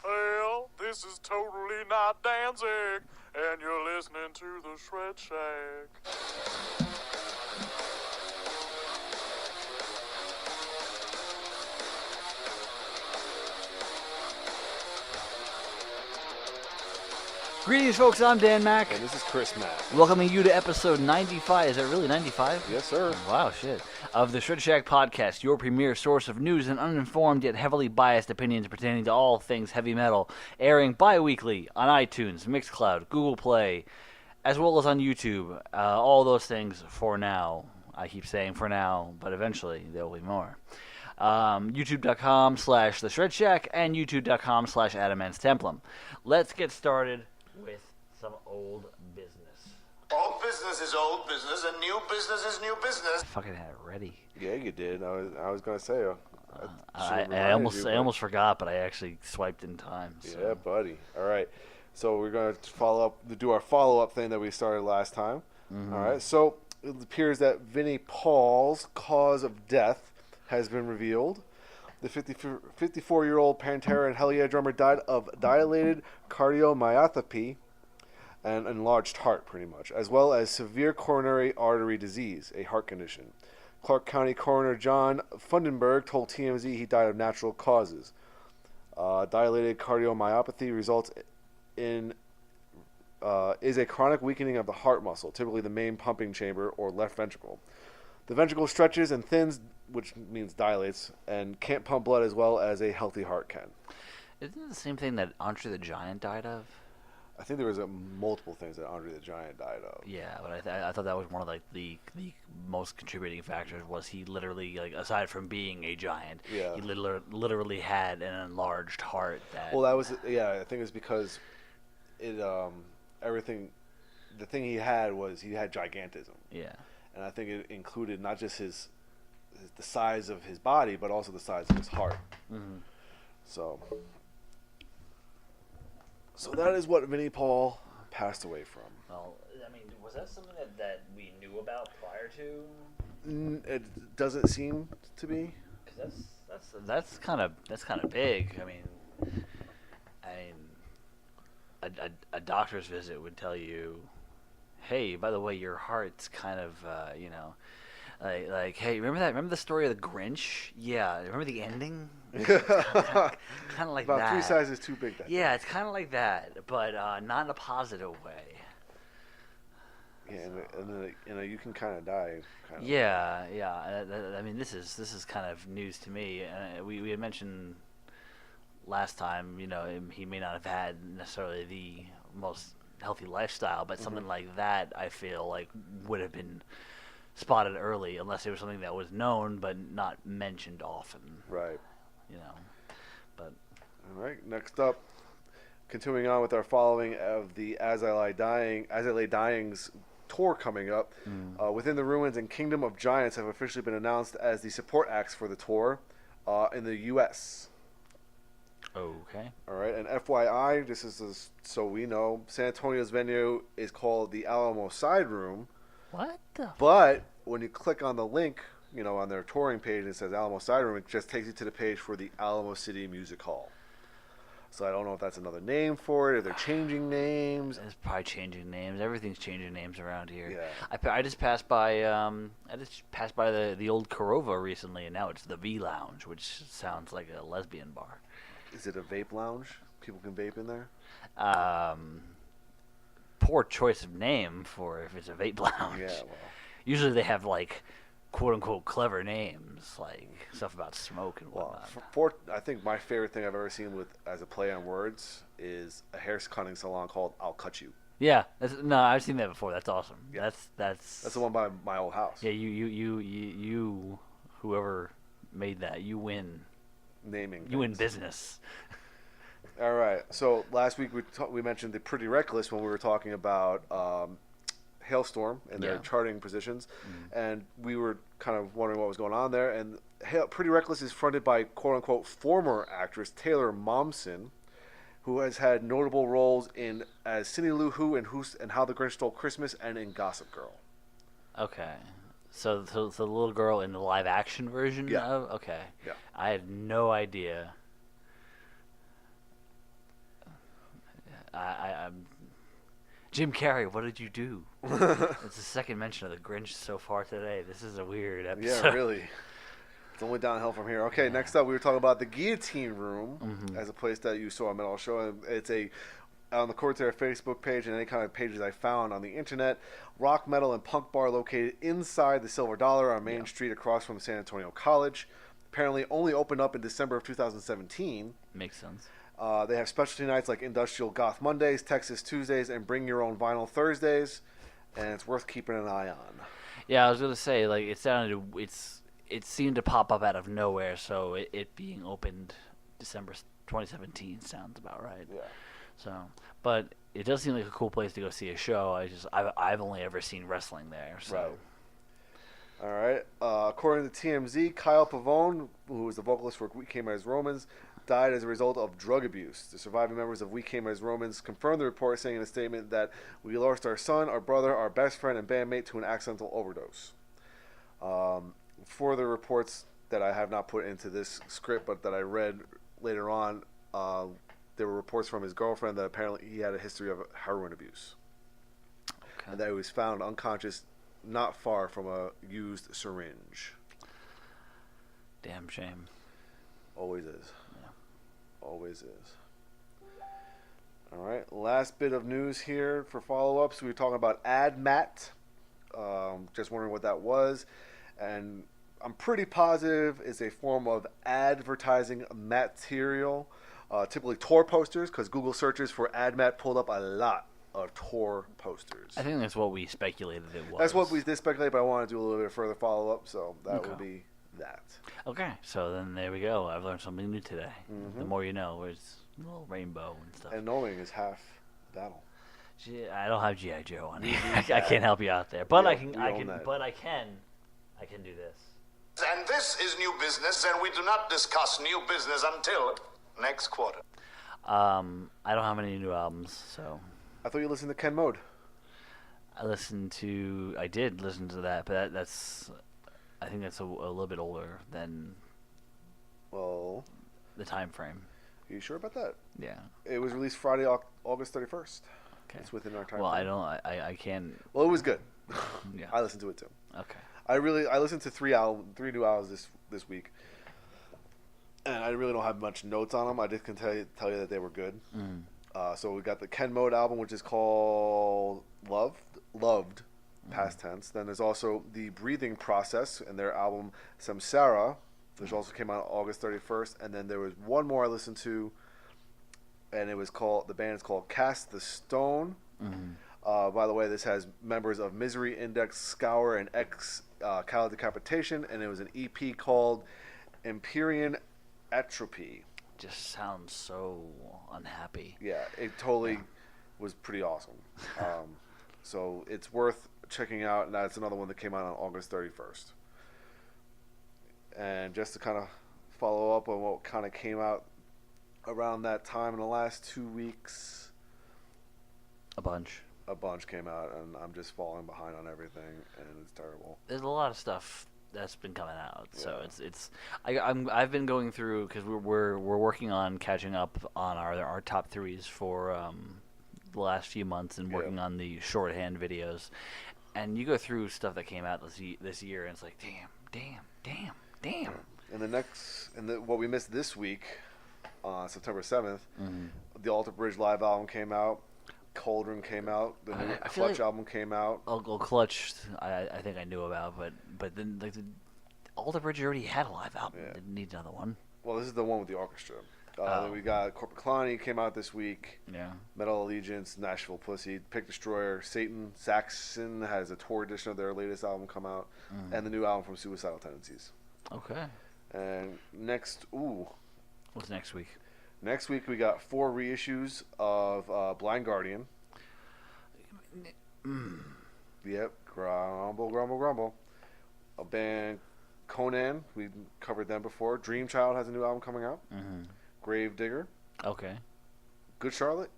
Well, this is totally not Danzig, and you're listening to the Shred Shack. Greetings, folks. I'm Dan Mack. And this is Chris Mack. Welcoming you to episode 95. Is it really 95? Yes, sir. Wow, shit. Of the Shred Shack podcast, your premier source of news and uninformed yet heavily biased opinions pertaining to all things heavy metal. Airing bi-weekly on iTunes, Mixcloud, Google Play, as well as on YouTube. All those things for now. I keep saying for now, but eventually there will be more. YouTube.com/The Shred Shack and YouTube.com/AdamantStemplum. Let's get started with some old business. Old business is old business, and new business is new business. I fucking had it ready. Yeah, you did. I was gonna say. I almost forgot, but I actually swiped in time. So. Yeah, buddy. All right. So we're gonna do our follow-up thing that we started last time. Mm-hmm. All right. So it appears that Vinny Paul's cause of death has been revealed. The 54-year-old Pantera and Hell Yeah drummer died of dilated cardiomyopathy and enlarged heart, pretty much, as well as severe coronary artery disease, a heart condition. Clark County Coroner John Fundenberg told TMZ he died of natural causes. Dilated cardiomyopathy results in is a chronic weakening of the heart muscle, typically the main pumping chamber or left ventricle. The ventricle stretches and thins, which means dilates, and can't pump blood as well as a healthy heart can. Isn't it the same thing that Andre the Giant died of? I think there was multiple things that Andre the Giant died of. Yeah, but I thought that was one of the most contributing factors. Was he literally, like, aside from being a giant, yeah, he literally had an enlarged heart. Well, that was I think it's because it everything. The thing he had gigantism. Yeah. And I think it included not just the size of his body, but also the size of his heart. Mm-hmm. So that is what Vinny Paul passed away from. Well, I mean, was that something that we knew about prior to? It doesn't seem to be. Because that's kind of big. I mean, a doctor's visit would tell you, hey, by the way, your heart's kind of, like, hey, remember the story of the Grinch? Yeah, remember the ending? Kind of like about that. 3 sizes too big. Yeah, it's kind of like that, but not in a positive way. Yeah, and you can kind of die. Yeah. I mean, this is kind of news to me. We had mentioned last time, he may not have had necessarily the most healthy lifestyle, but something like that, I feel like would have been spotted early, unless it was something that was known but not mentioned often. Right. But all right. Next up, continuing on with our following of the As I Lay Dying's tour coming up. Within the Ruins and Kingdom of Giants have officially been announced as the support acts for the tour in the U.S. Okay. All right, and FYI, this is so we know, San Antonio's venue is called the Alamo Side Room. What the? But when you click on the link, on their touring page, it says Alamo Side Room. It just takes you to the page for the Alamo City Music Hall. So I don't know if that's another name for it, if they're changing names. It's probably changing names. Everything's changing names around here. Yeah. I just passed by the old Corova recently, and now it's the V Lounge, which sounds like a lesbian bar. Is it a vape lounge? People can vape in there? Poor choice of name for if it's a vape lounge. Yeah, well. Usually they have, like, quote-unquote clever names, like stuff about smoke and whatnot. Well, I think my favorite thing I've ever seen as a play on words is a hair cutting salon called I'll Cut You. Yeah. I've seen that before. That's awesome. Yeah. That's the one by my old house. Yeah, you whoever made that, you win. Naming. You win business. All right. So last week we mentioned the Pretty Reckless when we were talking about Hailstorm and their charting positions, and we were kind of wondering what was going on there. And Pretty Reckless is fronted by quote-unquote former actress Taylor Momsen, who has had notable roles as Cindy Lou Who and How the Grinch Stole Christmas and in Gossip Girl. Okay. So the little girl in the live action version. Yeah. Okay. Yeah. I had no idea. I'm Jim Carrey. What did you do? It's the second mention of the Grinch so far today. This is a weird episode. Yeah, really. It's only downhill from here. Okay, next up we were talking about the Guillotine Room as a place that you saw a metal show. And it's on the Corsair Facebook page and any kind of pages I found on the internet. Rock, metal, and punk bar located inside the Silver Dollar on Main Street across from San Antonio College. Apparently only opened up in December of 2017. Makes sense. They have specialty nights like Industrial Goth Mondays, Texas Tuesdays, and Bring Your Own Vinyl Thursdays. And it's worth keeping an eye on. Yeah, I was gonna say it seemed to pop up out of nowhere. So it being opened December 2017 sounds about right. Yeah. So, but it does seem like a cool place to go see a show. I've only ever seen wrestling there. So. Right. All right. According to TMZ, Kyle Pavone, who was the vocalist for We Came as Romans, died as a result of drug abuse. The surviving members of We Came as Romans confirmed the report, saying in a statement that we lost our son, our brother, our best friend, and bandmate to an accidental overdose. Further reports that I have not put into this script, but that I read later on, there were reports from his girlfriend that apparently he had a history of heroin abuse. Okay. And that he was found unconscious not far from a used syringe. Damn shame. Always is. Yeah. Always is. All right. Last bit of news here for follow-ups. We were talking about AdMat. Just wondering what that was. And I'm pretty positive it's a form of advertising material. Typically tour posters, because Google searches for AdMat pulled up a lot of tour posters. I think that's what we speculated it was. That's what we did speculate, but I want to do a little bit further follow-up, so that will be that. Okay, so then there we go. I've learned something new today. The more you know, it's a little rainbow and stuff. And knowing is half battle. I don't have G.I. Joe on here. I can't help you out there, but Yeah, I can do this. And this is new business, and we do not discuss new business until next quarter. I don't have any new albums, so. I thought you listened to Ken Mode. I did listen to that, but I think that's a little bit older than Well, the time frame. are you sure about that? Yeah. It was released Friday, August 31st. Okay. It's within our time Well, frame. I can. Well, it was good. Yeah. I listened to it too. Okay. I listened to three new albums this week, and I really don't have much notes on them. I just can tell you that they were good. So we got the Ken Mode album, which is called Loved, past tense. Then there's also the Breathing Process and their album Samsara, which also came out August 31st. And then there was one more I listened to, and the band is called Cast the Stone. By the way, this has members of Misery Index, Scour, and Cal Decapitation, and it was an EP called Empyrean Atrophy. Just sounds so unhappy. Yeah, it totally was pretty awesome. So it's worth checking out, and that's another one that came out on August 31st. And just to kind of follow up on what kind of came out around that time in the last 2 weeks, A bunch came out, and I'm just falling behind on everything, and it's terrible. There's a lot of stuff that's been coming out, so I've been going through, because we're working on catching up on our top threes for the last few months, and working on the shorthand videos, and you go through stuff that came out this year, and it's like damn. And what we missed this week, on September 7th, the Alter Bridge live album came out. Cauldron came out. The new Clutch album came out. Clutch, I think I knew about, but then like Alter Bridge already had a live album. Yeah. Didn't need another one. Well, this is the one with the orchestra. Then we got Corporate Colony came out this week. Yeah. Metal Allegiance, Nashville Pussy, Pick Destroyer, Satan, Saxon has a tour edition of their latest album come out, and the new album from Suicidal Tendencies. Okay. And What's next week? Next week we got 4 reissues of Blind Guardian. Yep, grumble. A band Conan, we covered them before. Dream Child has a new album coming out. Grave Digger. Okay. Good Charlotte.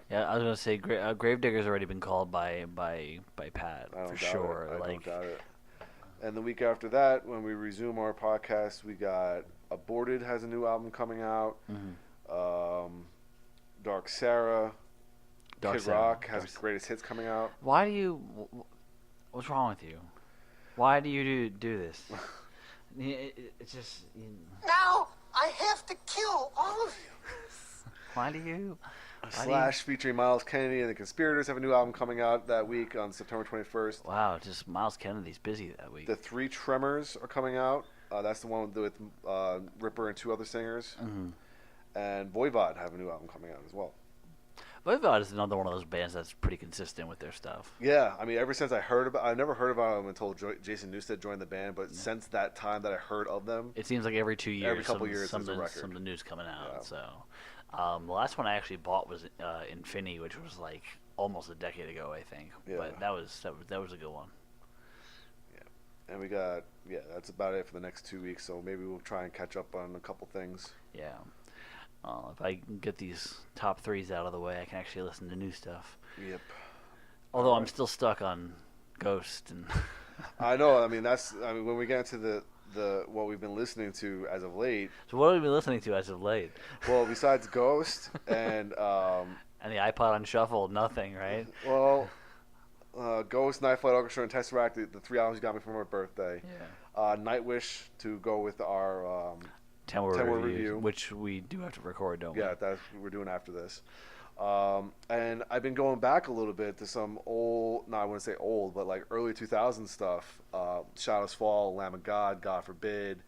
Yeah, I was gonna say Gravedigger's already been called by Pat I don't for doubt sure. It. I like don't doubt it. And the week after that, when we resume our podcast, we got Aborted has a new album coming out. Dark Sarah. Kid Rock has greatest hits coming out. Why do you... What's wrong with you? Why do you do this? It's just... Now I have to kill all of you. Why do you... Slash featuring Miles Kennedy and the Conspirators have a new album coming out that week on September 21st. Wow, just Miles Kennedy's busy that week. The Three Tremors are coming out. That's the one with Ripper and 2 other singers. And Voivod have a new album coming out as well. Voivod is another one of those bands that's pretty consistent with their stuff. Yeah, I mean, ever since I never heard about them until Jason Newsted joined the band, but since that time that I heard of them, it seems like every 2 years, every couple years, there's a record. Some of the news coming out. Yeah. So, the last one I actually bought was Infinity, which was like almost a decade ago, I think. Yeah. But that was a good one. Yeah, and we got that's about it for the next 2 weeks. So maybe we'll try and catch up on a couple things. Yeah. If I can get these top 3s out of the way, I can actually listen to new stuff. Yep. Although I'm still stuck on Ghost and. I know. I mean, when we get into the what we've been listening to as of late. So what have we been listening to as of late? Well, besides Ghost and. And the iPod on shuffle, nothing, right? Well, Ghost, Night Flight Orchestra, and Tesseract, the 3 albums you got me for my birthday. Yeah. Nightwish to go with our. 10-word review, which we do have to record, don't we? Yeah, that's what we're doing after this. And I've been going back a little bit to some old, I wouldn't say old, but like early 2000s stuff. Shadows Fall, Lamb of God, God Forbid,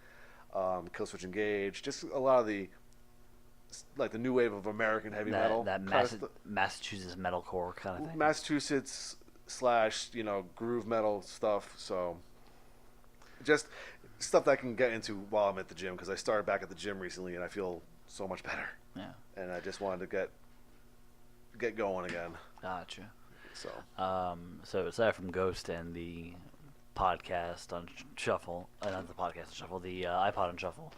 Killswitch Engage, just a lot of the new wave of American heavy metal. That Massachusetts metalcore kind of thing. Massachusetts / groove metal stuff. So just stuff that I can get into while I'm at the gym, because I started back at the gym recently and I feel so much better. Yeah. And I just wanted to get going again. Gotcha. So aside from Ghost and the podcast on shuffle, not the podcast on shuffle, the iPod on shuffle,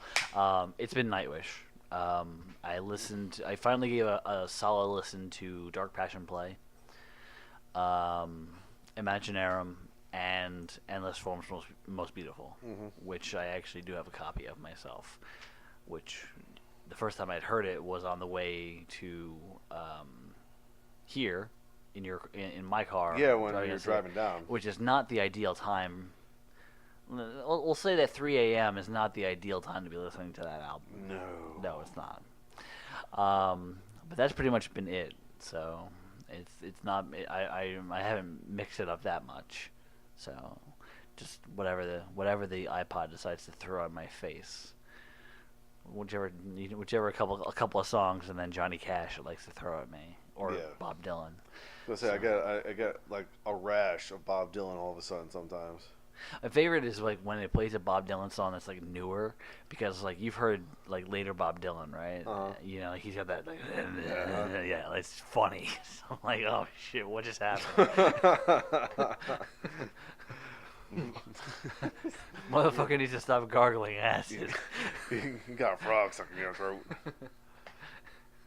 it's been Nightwish. I finally gave a solid listen to Dark Passion Play, Imaginarum, and Endless Forms Most Beautiful, which I actually do have a copy of myself, which the first time I'd heard it was on the way to here in my car. Yeah, when you're driving down. Which is not the ideal time. We'll say that 3 a.m. is not the ideal time to be listening to that album. No, it's not. But that's pretty much been it. So it's not. I haven't mixed it up that much. So, just whatever the iPod decides to throw in my face, whichever a couple of songs, and then Johnny Cash it likes to throw at me, or Bob Dylan. I get like a rash of Bob Dylan all of a sudden sometimes. My favorite is like when it plays a Bob Dylan song that's like newer, because like you've heard like later Bob Dylan, right? He's got that like, yeah, it's funny. So I'm like, oh shit, what just happened? Motherfucker needs to stop gargling acid. You got a frog stuck in your throat.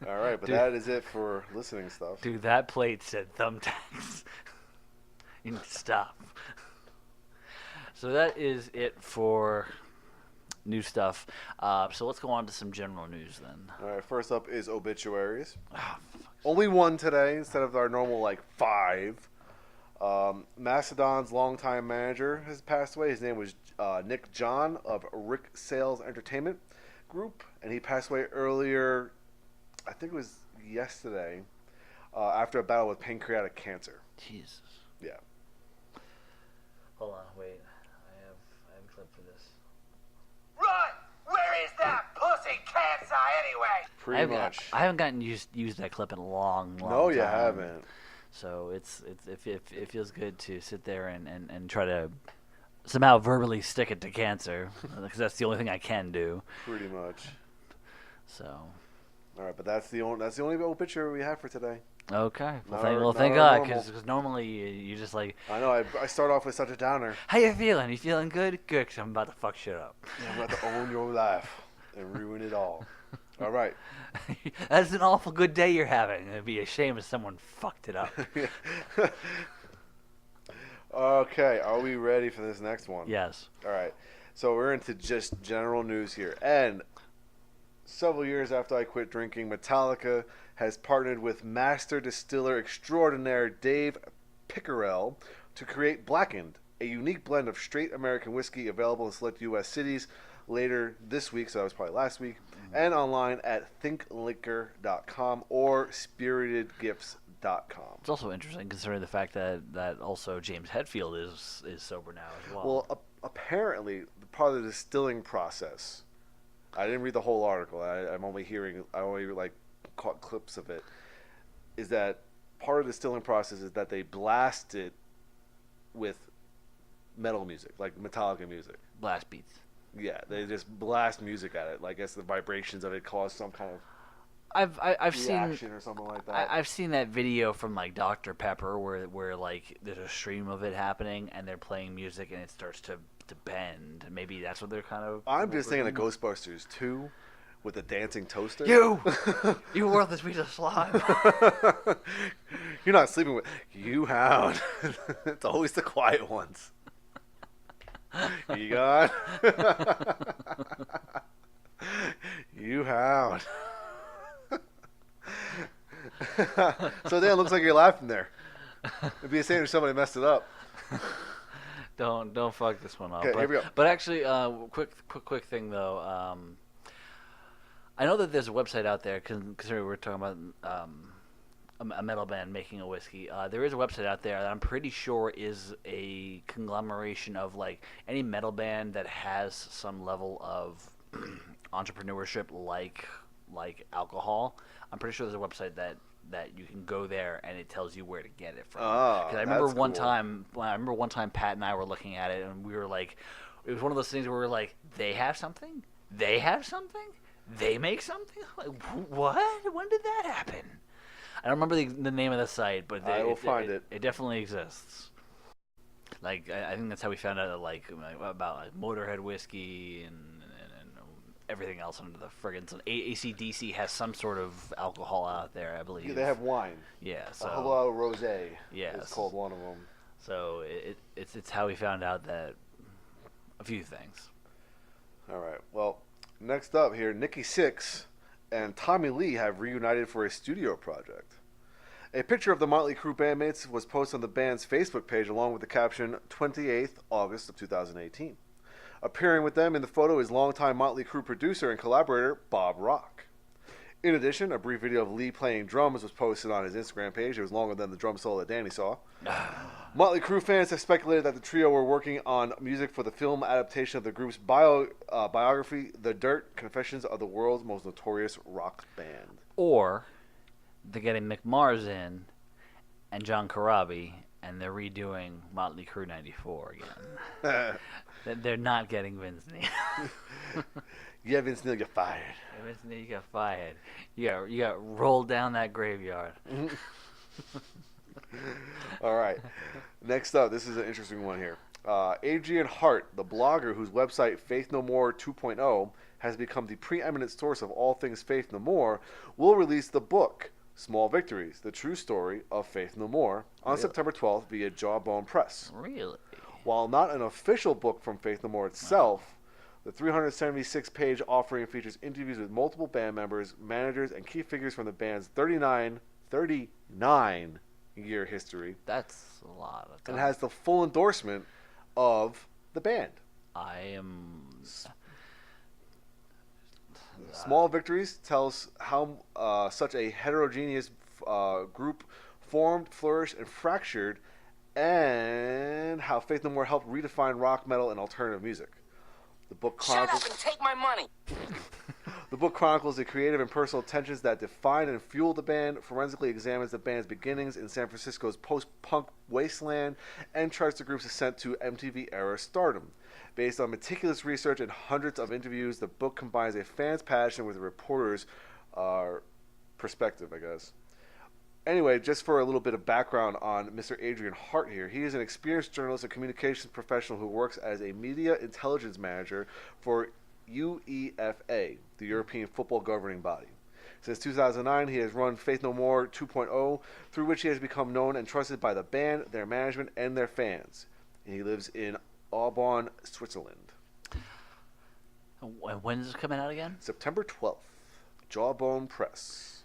All right, but that is it for listening stuff. Dude, that plate said thumbtacks. You need to stop. So that is it for new stuff. So let's go on to some general news then. All right, first up is obituaries. Oh, only one today instead of our normal 5. Mastodon's longtime manager has passed away. His name was Nick John of Rick Sales Entertainment Group, and he passed away earlier, I think it was yesterday, after a battle with pancreatic cancer. Jesus. Yeah. Hold on, wait. I have a clip for this. Run! Where is that pussy cancer anyway? Pretty much. I haven't gotten used that clip in a long time. No, you haven't. So it feels good to sit there and try to somehow verbally stick it to cancer, because that's the only thing I can do. Pretty much. So. All right, but that's the only obituary we have for today. Okay. Well, thank God, because normally you just like. I know. I start off with such a downer. How you feeling? You feeling good? Good, 'cause I'm about to fuck shit up. I'm about to own your life and ruin it all. All right. That's an awful good day you're having. It'd be a shame if someone fucked it up. Okay, are we ready for this next one? Yes. All right. So we're into just general news here. And several years after I quit drinking, Metallica has partnered with master distiller extraordinaire Dave Pickerell to create Blackened, a unique blend of straight American whiskey available in select U.S. cities later this week, so that was probably last week, and online at thinkliquor.com or spiritedgifts.com. It's also interesting considering the fact that also James Hetfield is sober now as well. Well, apparently, part of the distilling process, I didn't read the whole article. I only like caught clips of it, is that part of the distilling process is that they blast it with metal music, like Metallica music. Blast beats. Yeah, they just blast music at it. Like, I guess the vibrations of it cause some kind of I've seen reaction or something like that. I've seen that video from like Dr. Pepper where like there's a stream of it happening and they're playing music and it starts to bend. Maybe that's what they're kind of. I'm just thinking of Ghostbusters 2 with the dancing toaster. You worthless piece of slime. You're not sleeping with you hound. It's always the quiet ones. You got you hound. So then it looks like you're laughing there. It'd be the same if somebody messed it up. Don't fuck this one up. Okay, here we go. But actually, quick thing though. I know that there's a website out there considering we're talking about a metal band making a whiskey. There is a website out there that I'm pretty sure is a conglomeration of like any metal band that has some level of entrepreneurship, like alcohol. I'm pretty sure there's a website that you can go there and it tells you where to get it from. Oh, I remember that's one cool. time Pat and I were looking at it and we were like, it was one of those things where we were like, they have something, they make something. Like what? When did that happen? I don't remember the name of the site, but I will find it. It definitely exists. Like I think that's how we found out about like Motorhead whiskey and everything else under the friggin' so AC/DC has some sort of alcohol out there, I believe. Yeah, they have wine. Yeah, so Hello Rosé. Yes. It's called one of them. So it's how we found out that a few things. All right. Well, next up here, Nikki Sixx and Tommy Lee have reunited for a studio project. A picture of the Motley Crue bandmates was posted on the band's Facebook page along with the caption, 28th August of 2018. Appearing with them in the photo is longtime Motley Crue producer and collaborator Bob Rock. In addition, a brief video of Lee playing drums was posted on his Instagram page. It was longer than the drum solo that Danny saw. Motley Crue fans have speculated that the trio were working on music for the film adaptation of the group's biography, The Dirt, Confessions of the World's Most Notorious Rock Band. Or they're getting Mick Mars in and John Corabi, and they're redoing Motley Crue 94 again. They're not getting Vince Neil. Yeah, Vince Neil, you're fired. Vince Neil, you got fired. You got rolled down that graveyard. All right. Next up, this is an interesting one here. Adrian Hart, the blogger whose website Faith No More 2.0 has become the preeminent source of all things Faith No More, will release the book Small Victories, the true story of Faith No More, on September 12th via Jawbone Press. Really? While not an official book from Faith No More itself, the 376-page offering features interviews with multiple band members, managers, and key figures from the band's 39-year history. That's a lot of time. And has the full endorsement of the band. I am... Small Victories tells how such a heterogeneous group formed, flourished, and fractured, and how Faith No More helped redefine rock, metal, and alternative music. The book chronicles... Shut up and take my money! The book chronicles the creative and personal tensions that defined and fueled the band, forensically examines the band's beginnings in San Francisco's post-punk wasteland, and charts the group's ascent to MTV-era stardom. Based on meticulous research and hundreds of interviews, the book combines a fan's passion with a reporter's perspective, I guess. Anyway, just for a little bit of background on Mr. Adrian Hart here, he is an experienced journalist and communications professional who works as a media intelligence manager for UEFA, the European football governing body. Since 2009, he has run Faith No More 2.0, through which he has become known and trusted by the band, their management, and their fans. And he lives in Aubonne, Switzerland. When is this coming out again? September 12th. Jawbone Press.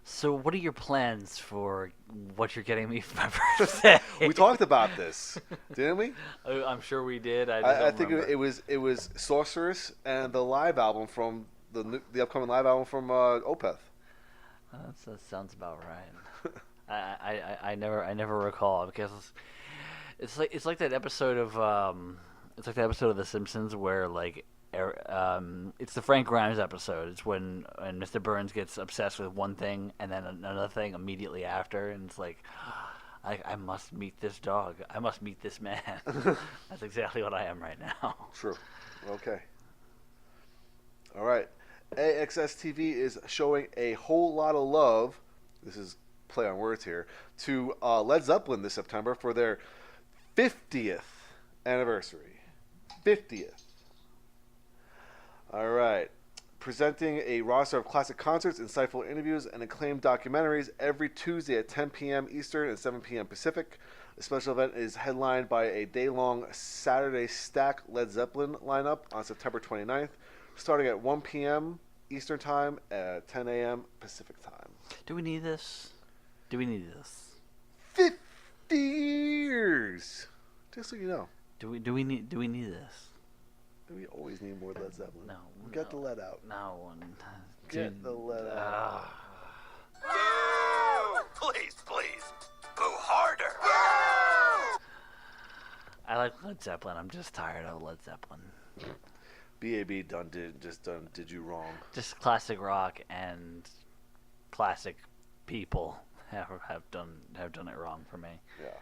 So what are your plans for what you're getting me for my birthday? We talked about this, didn't we? I'm sure we did. I think it was Sorceress and the live album from the upcoming live album from Opeth. That sounds about right. I never recall, because it's like that episode of The Simpsons where it's the Frank Grimes episode. It's when Mr. Burns gets obsessed with one thing and then another thing immediately after, and it's like, I must meet this dog. I must meet this man. That's exactly what I am right now. True. Okay. All right. AXS TV is showing A Whole Lot of Love. This is play on words here. To Led Zeppelin this September for their 50th anniversary. 50th. All right. Presenting a roster of classic concerts, insightful interviews, and acclaimed documentaries every Tuesday at 10 p.m. Eastern and 7 p.m. Pacific. The special event is headlined by a day-long Saturday Stack Led Zeppelin lineup on September 29th, starting at 1 p.m. Eastern Time at 10 a.m. Pacific Time. Do we need this? 50 years! Just so you know. Do we need this? We always need more Led Zeppelin. No. Get the lead out. No. Get the lead out. Boo! Please, boo harder. I like Led Zeppelin. I'm just tired of Led Zeppelin. BAB did you wrong. Just classic rock and classic people have done it wrong for me. Yeah.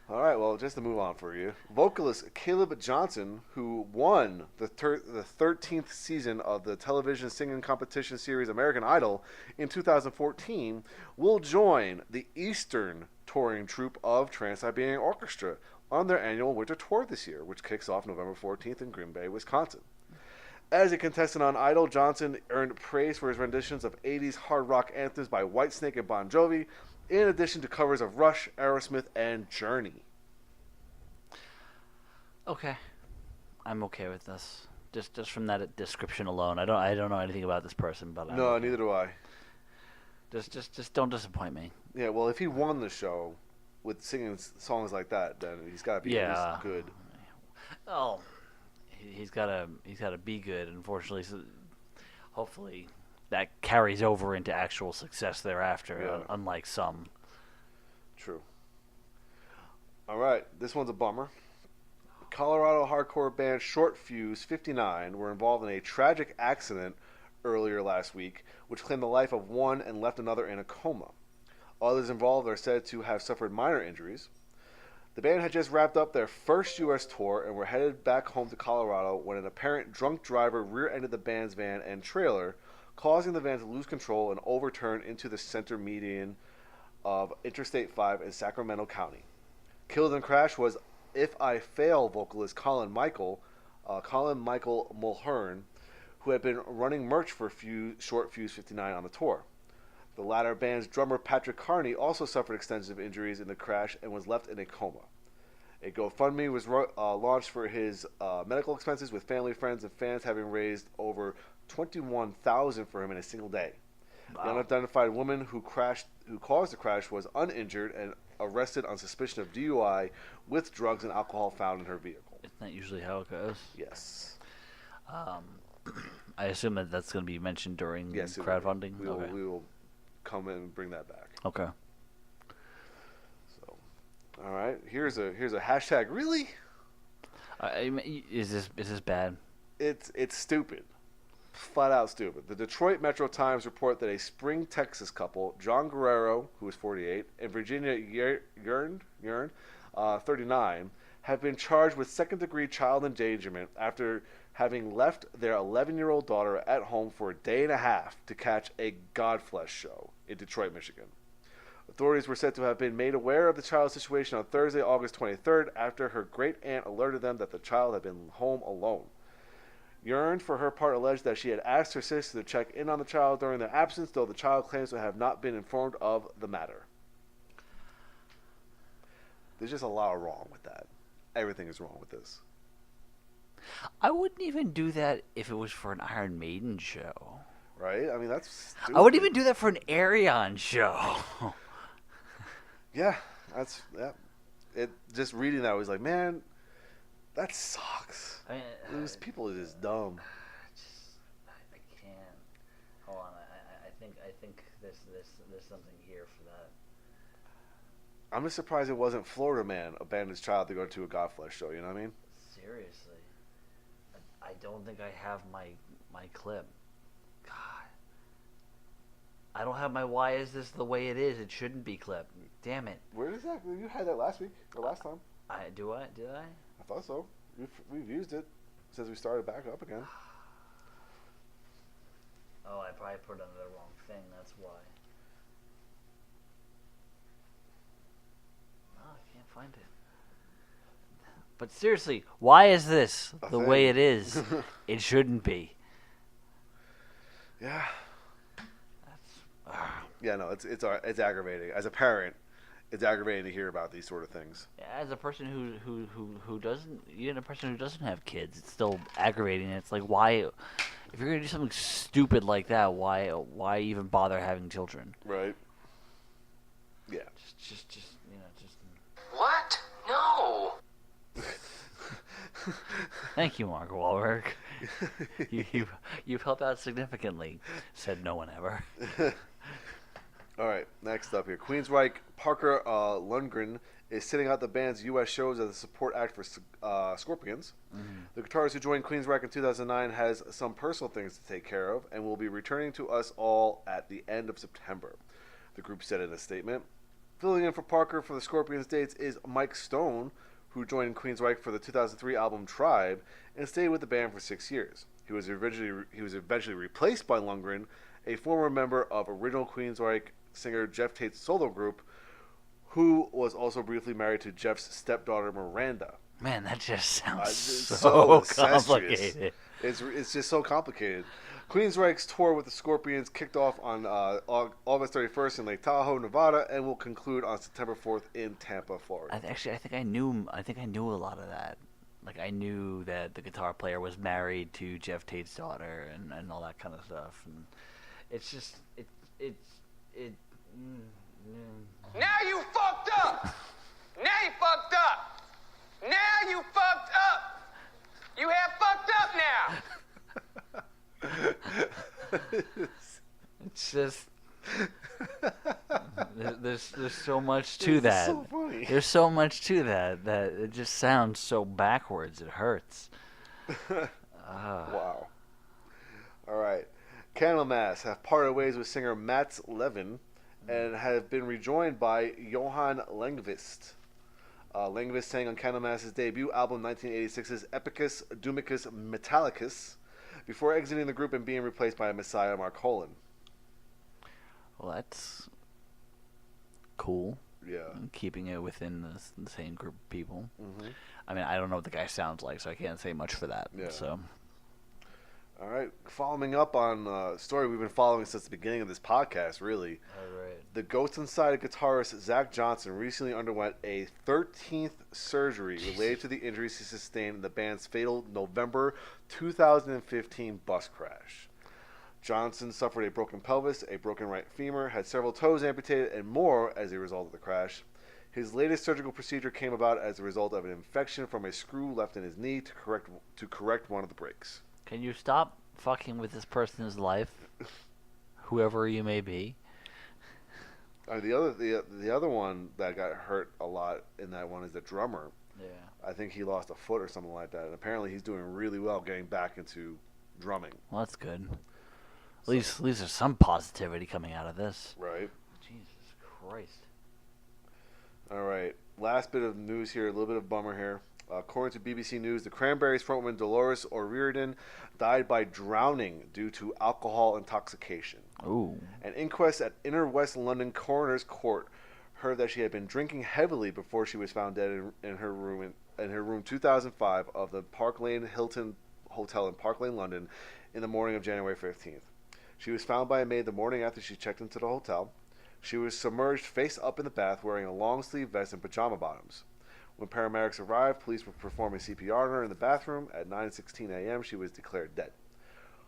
All right, well, just to move on for you, vocalist Caleb Johnson, who won the 13th season of the television singing competition series American Idol in 2014, will join the Eastern touring troupe of Trans-Siberian Orchestra on their annual winter tour this year, which kicks off November 14th in Green Bay, Wisconsin. As a contestant on Idol, Johnson earned praise for his renditions of 80s hard rock anthems by Whitesnake and Bon Jovi, in addition to covers of Rush, Aerosmith, and Journey. Okay, I'm okay with this. Just from that description alone, I don't know anything about this person, but No, neither do I. Just don't disappoint me. Yeah, well, if he won the show with singing songs like that, then he's got to be at least good. Oh, he's gotta be good. Unfortunately, so hopefully that carries over into actual success thereafter. Yeah. Unlike some. True. All right, this one's a bummer. Colorado hardcore band Short Fuse 59 were involved in a tragic accident earlier last week, which claimed the life of one and left another in a coma. Others involved are said to have suffered minor injuries. The band had just wrapped up their first U.S. tour and were headed back home to Colorado when an apparent drunk driver rear-ended the band's van and trailer, causing the van to lose control and overturn into the center median of Interstate 5 in Sacramento County. Killed in the crash was If I Fail vocalist Colin Michael Mulhern, who had been running merch for Short Fuse 59 on the tour. The latter band's drummer Patrick Carney also suffered extensive injuries in the crash and was left in a coma. A GoFundMe was launched for his medical expenses, with family, friends, and fans having raised over $21,000 for him in a single day. Wow. The unidentified woman who caused the crash was uninjured and arrested on suspicion of DUI with drugs and alcohol found in her vehicle. Isn't that usually how it goes? Yes. I assume that's going to be mentioned during crowdfunding? We will come in and bring that back. Okay. So, all right. Here's a hashtag. Really? Is this bad? It's stupid. Flat out stupid. The Detroit Metro Times report that a Spring, Texas couple, John Guerrero, who is 48, and Virginia Yearn, 39, have been charged with second-degree child endangerment after having left their 11-year-old daughter at home for a day and a half to catch a Godflesh show in Detroit, Michigan. Authorities were said to have been made aware of the child's situation on Thursday, August 23rd, after her great-aunt alerted them that the child had been home alone. Yearn, for her part, alleged that she had asked her sister to check in on the child during their absence, though the child claims to have not been informed of the matter. There's just a lot wrong with that. Everything is wrong with this. I wouldn't even do that if it was for an Iron Maiden show. Right? I mean, that's stupid. I wouldn't even do that for an Arion show. Yeah, It just reading that, I was like, man, that sucks. I mean, These people are just dumb. I can't. Hold on. I think there's something here for that. I'm just surprised it wasn't Florida Man abandoned his child to go to a Godflesh show. You know what I mean? Seriously, I don't think I have my clip. God, I don't have my "Why is this the way it is? It shouldn't be" clip. Damn it. Where is that? You had that last week or last time? Did I? I thought so. We've used it since we started back up again. Oh, I probably put it under the wrong thing. That's why. Oh, I can't find it. But seriously, why is this the way it is? It shouldn't be. Yeah. That's. Yeah, no, it's aggravating. As a parent, it's aggravating to hear about these sort of things. As a person who doesn't, even a person who doesn't have kids, it's still aggravating. It's like, why, if you're gonna do something stupid like that, why even bother having children? Right. Yeah. Just What? No. Thank you, Mark Wahlberg. You've helped out significantly. Said no one ever. All right, next up here. Queensryche Parker Lundgren is sitting out the band's U.S. shows as a support act for Scorpions. Mm-hmm. The guitarist who joined Queensryche in 2009 has some personal things to take care of and will be returning to us all at the end of September, the group said in a statement. Filling in for Parker for the Scorpions dates is Mike Stone, who joined Queensryche for the 2003 album Tribe and stayed with the band for 6 years. He was eventually replaced by Lundgren, a former member of original Queensryche singer Jeff Tate's solo group, who was also briefly married to Jeff's stepdaughter Miranda. Man, that just sounds so complicated. It's just so complicated. Queensryche's tour with the Scorpions kicked off on August 31st in Lake Tahoe, Nevada, and will conclude on September 4th in Tampa, Florida. I think I knew a lot of that. Like, I knew that the guitar player was married to Jeff Tate's daughter and all that kind of stuff. And it's just Now you fucked up. Now you fucked up. Now you fucked up. You have fucked up now. It's just there's so much to that. So funny. There's so much to that it just sounds so backwards. It hurts. Wow. All right. Candlemass have parted ways with singer Mats Levin and have been rejoined by Johan Lengvist. Lengvist sang on Candlemass's debut album 1986's Epicus Dumicus Metallicus before exiting the group and being replaced by Messiah Marcolin. Well, that's cool. Yeah. Keeping it within the same group of people. Mm-hmm. I mean, I don't know what the guy sounds like, so I can't say much for that. Yeah. So. All right. Following up on a story we've been following since the beginning of this podcast, really. All right. The Ghost Inside guitarist Zach Johnson recently underwent a 13th surgery related to the injuries he sustained in the band's fatal November 2015 bus crash. Johnson suffered a broken pelvis, a broken right femur, had several toes amputated, and more as a result of the crash. His latest surgical procedure came about as a result of an infection from a screw left in his knee to correct one of the breaks. Can you stop fucking with this person's life, whoever you may be? The other one that got hurt a lot in that one is the drummer. Yeah. I think he lost a foot or something like that, and apparently he's doing really well getting back into drumming. Well, that's good. At least there's some positivity coming out of this. Right. Jesus Christ. All right. Last bit of news here, a little bit of bummer here. According to BBC News, the Cranberries frontman Dolores O'Riordan died by drowning due to alcohol intoxication. Ooh. An inquest at Inner West London Coroner's Court heard that she had been drinking heavily before she was found dead in her room 2005 of the Park Lane Hilton hotel in Park Lane, London, in the morning of January 15th. She was found by a maid the morning after she checked into the hotel. She was submerged face up in the bath wearing a long-sleeve vest and pajama bottoms. When paramedics arrived, police were performing CPR on her in the bathroom. At 9:16 a.m., she was declared dead.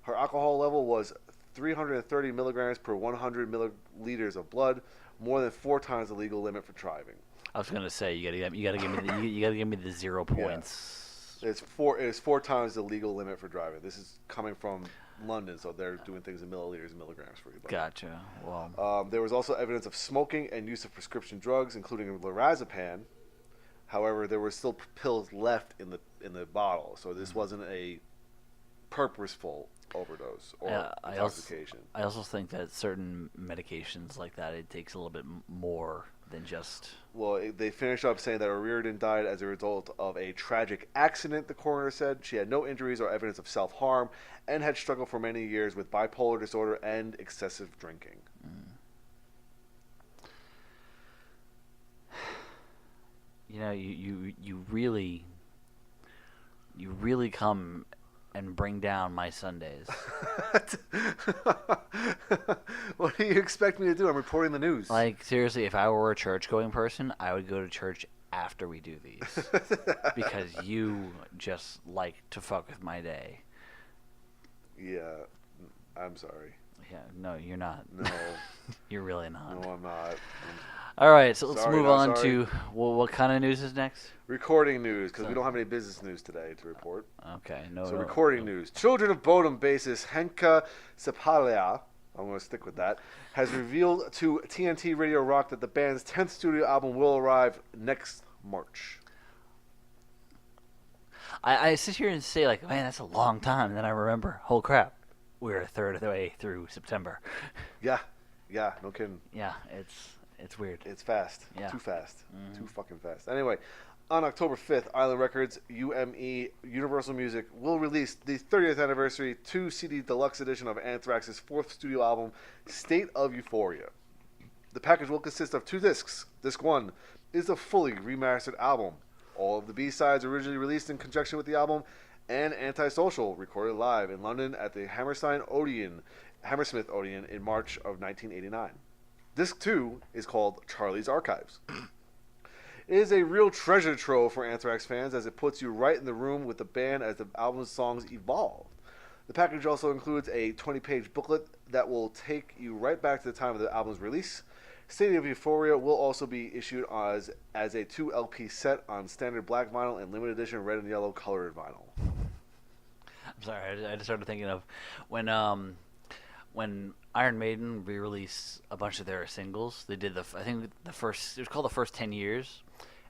Her alcohol level was 330 milligrams per 100 milliliters of blood, more than 4 times the legal limit for driving. I was gonna say you gotta give me the 0 points. Yeah. It is 4 times the legal limit for driving. This is coming from London, so they're doing things in milliliters and milligrams for you. Gotcha. Well, there was also evidence of smoking and use of prescription drugs, including lorazepam. However, there were still pills left in the bottle, so this wasn't a purposeful overdose or intoxication. I also think that certain medications like that, it takes a little bit more than just... Well, they finished up saying that O'Riordan died as a result of a tragic accident, the coroner said. She had no injuries or evidence of self-harm and had struggled for many years with bipolar disorder and excessive drinking. You know, you really come and bring down my Sundays. What do you expect me to do? I'm reporting the news. Like, seriously, if I were a church-going person, I would go to church after we do these. Because you just like to fuck with my day. Yeah, I'm sorry. Yeah, no, you're not. No. You're really not. No, I'm not. All right, so let's move on to what kind of news is next? Recording news, because we don't have any business news today to report. Okay, recording news. Children of Bodom bassist Henka Sepalia, I'm going to stick with that, has revealed to TNT Radio Rock that the band's 10th studio album will arrive next March. I sit here and say, like, man, that's a long time. And then I remember, holy crap, we're a third of the way through September. Yeah, no kidding. Yeah, it's weird. It's fast. Yeah. Too fast. Too fucking fast. Anyway, on October 5th, Island Records, UME, Universal Music, will release the 30th anniversary 2-CD deluxe edition of Anthrax's 4th studio album, State of Euphoria. The package will consist of 2 discs. Disc 1 is the fully remastered album. All of the B-sides originally released in conjunction with the album, and Antisocial, recorded live in London at the Hammersmith Odeon in March of 1989. Disc 2 is called Charlie's Archives. It is a real treasure trove for Anthrax fans as it puts you right in the room with the band as the album's songs evolve. The package also includes a 20-page booklet that will take you right back to the time of the album's release. State of Euphoria will also be issued as a 2 LP set on standard black vinyl and limited edition red and yellow colored vinyl. I'm sorry, I just started thinking of when Iron Maiden re-released a bunch of their singles. They did it was called the first 10 years,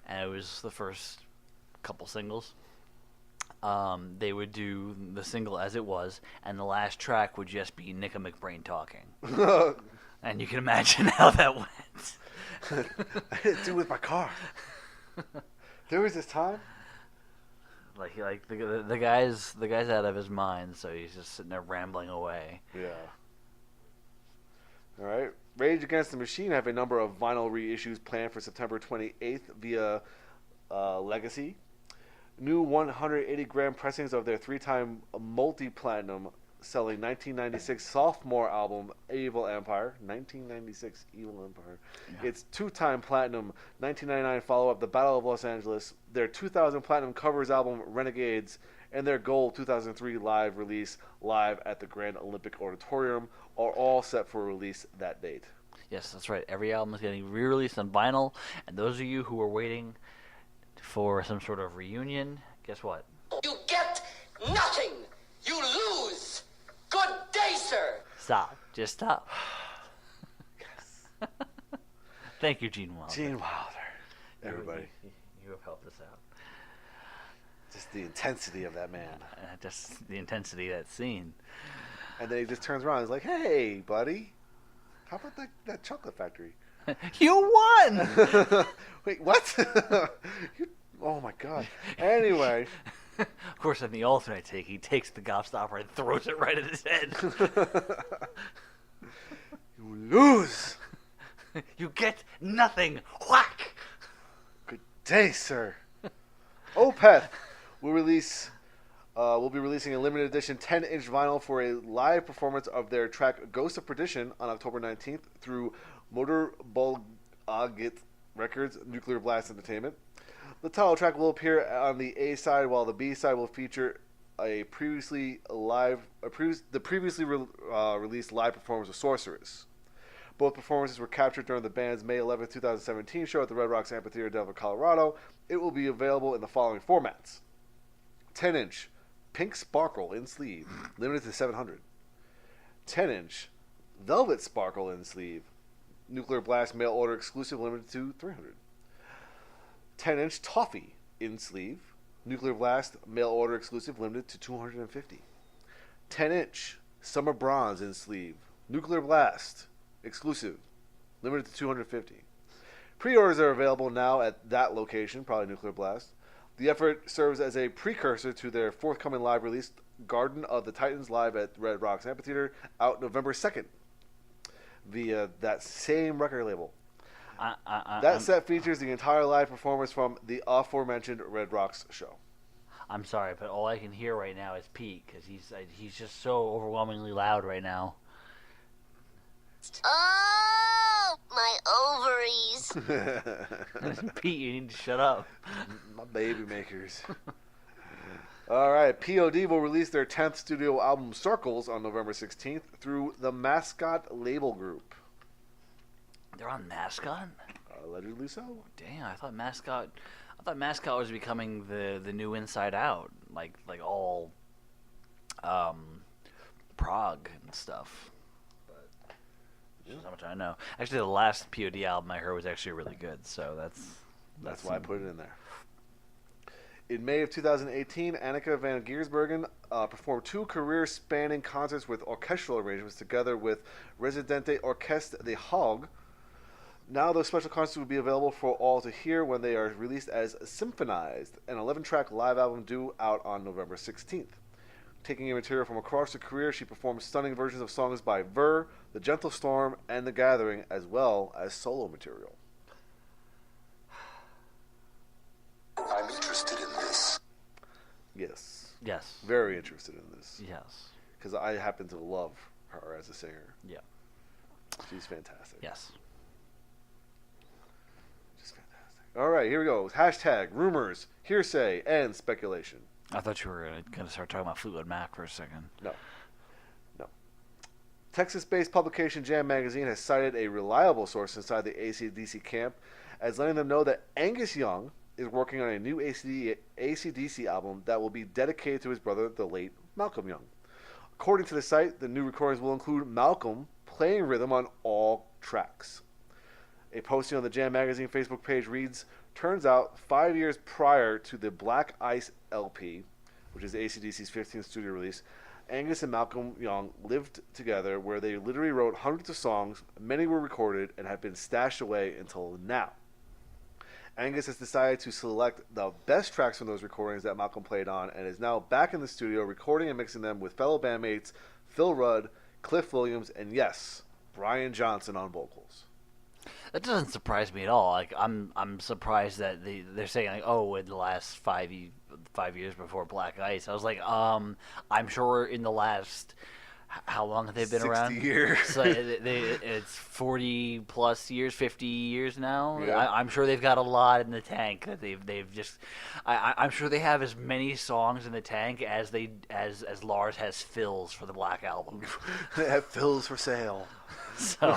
and it was the first couple singles. They would do the single as it was, and the last track would just be Nicka McBrain talking. And you can imagine how that went. I didn't do it with my car. There was this time. Like the guy's out of his mind, so he's just sitting there rambling away. Yeah. All right. Rage Against the Machine have a number of vinyl reissues planned for September 28th via Legacy. New 180-gram pressings of their 3-time multi-platinum selling 1996 sophomore album Evil Empire. 1996 Evil Empire. Yeah. Its 2-time platinum 1999 follow-up The Battle of Los Angeles. Their 2000 platinum covers album Renegades. And their gold 2003 live release live at the Grand Olympic Auditorium are all set for release that date. Yes, that's right. Every album is getting re-released on vinyl. And those of you who are waiting for some sort of reunion, guess what? You get nothing. You lose. Good day, sir. Stop. Just stop. Yes. Thank you, Gene Wilder. Gene Wilder. Everybody. You have helped us out. Just the intensity of that man. Just the intensity of that scene. And then he just turns around and is like, hey, buddy, how about that chocolate factory? You won! Wait, what? Oh, my God. Anyway. Of course, in the alternate take, he takes the gobstopper and throws it right at his head. You lose. You get nothing. Whack! Good day, sir. Opeth will release will be releasing a limited edition 10-inch vinyl for a live performance of their track Ghost of Perdition on October 19th through Motor Bolgit Records, Nuclear Blast Entertainment. The title track will appear on the A side, while the B side will feature the previously released live performance of Sorceress. Both performances were captured during the band's May 11, 2017 show at the Red Rocks Amphitheater, Denver, Colorado. It will be available in the following formats: 10-inch Pink Sparkle in sleeve, limited to 700. 10-inch Velvet Sparkle in sleeve, Nuclear Blast mail order exclusive, limited to 300. 10-inch Toffee in sleeve, Nuclear Blast mail order exclusive, limited to 250. 10-inch Summer Bronze in sleeve, Nuclear Blast exclusive, limited to 250. Pre-orders are available now at that location, probably Nuclear Blast. The effort serves as a precursor to their forthcoming live release, Garden of the Titans, live at Red Rocks Amphitheater, out November 2nd, via that same record label. That set features the entire live performance from the aforementioned Red Rocks show. I'm sorry, but all I can hear right now is Pete, because he's just so overwhelmingly loud right now. Oh, my ovaries. Pete, you need to shut up. My baby makers. All right, POD will release their 10th studio album, Circles, on November 16th through the Mascot label group. They're on Mascot? Allegedly so. Damn, I thought Mascot was becoming the new Inside Out, like all prog and stuff. That's how much I know. Actually, the last POD album I heard was actually really good, so that's why I put it in there. In May of 2018, Annika van Giersbergen performed 2 career-spanning concerts with orchestral arrangements together with Residente Orkest de Haag. Now those special concerts will be available for all to hear when they are released as Symphonized, an 11-track live album due out on November 16th. Taking in material from across her career, she performed stunning versions of songs by Ver, The Gentle Storm, and The Gathering, as well as solo material. I'm interested in this. Yes. Yes. Very interested in this. Yes. Because I happen to love her as a singer. Yeah. She's fantastic. Yes. Just fantastic. All right, here we go. Hashtag rumors, hearsay, and speculation. I thought you were going to start talking about Fleetwood Mac for a second. No. Texas-based publication Jam Magazine has cited a reliable source inside the AC/DC camp as letting them know that Angus Young is working on a new AC/DC album that will be dedicated to his brother, the late Malcolm Young. According to the site, the new recordings will include Malcolm playing rhythm on all tracks. A posting on the Jam Magazine Facebook page reads, "Turns out, 5 years prior to the Black Ice LP, which is AC/DC's 15th studio release, Angus and Malcolm Young lived together where they literally wrote hundreds of songs, many were recorded, and have been stashed away until now. Angus has decided to select the best tracks from those recordings that Malcolm played on and is now back in the studio recording and mixing them with fellow bandmates Phil Rudd, Cliff Williams, and yes, Brian Johnson on vocals." That doesn't surprise me at all. Like I'm surprised that they're saying like, oh, in the last 5 years before Black Ice. I was like, I'm sure in the last, how long have they been 60 around? years. So it's 40 plus years, 50 years now. Yeah. I'm sure they've got a lot in the tank. They've just, I'm sure they have as many songs in the tank as Lars has fills for the Black Album. They have fills for sale. So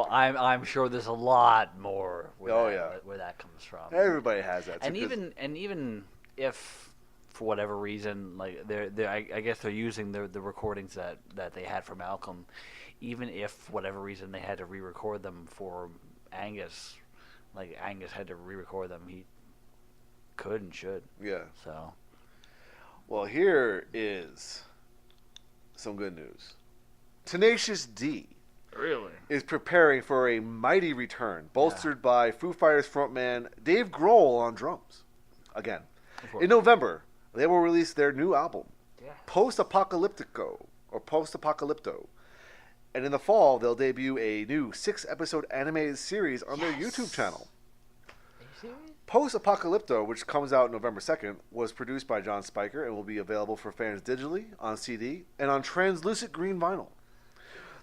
I'm sure there's a lot more where that comes from. Everybody has that. And even if for whatever reason, like I guess they're using the recordings that they had for Malcolm, even if for whatever reason they had to re-record them for Angus, like Angus had to re-record them, he could and should. Yeah. So. Well, here is some good news. Tenacious D is preparing for a mighty return, bolstered by Foo Fighters frontman Dave Grohl on drums. Again. In November, they will release their new album, Post-Apocalypto. And in the fall, they'll debut a new 6-episode animated series on their YouTube channel. Are you serious? Post-Apocalypto, which comes out November 2nd, was produced by John Spiker and will be available for fans digitally, on CD, and on translucent green vinyl.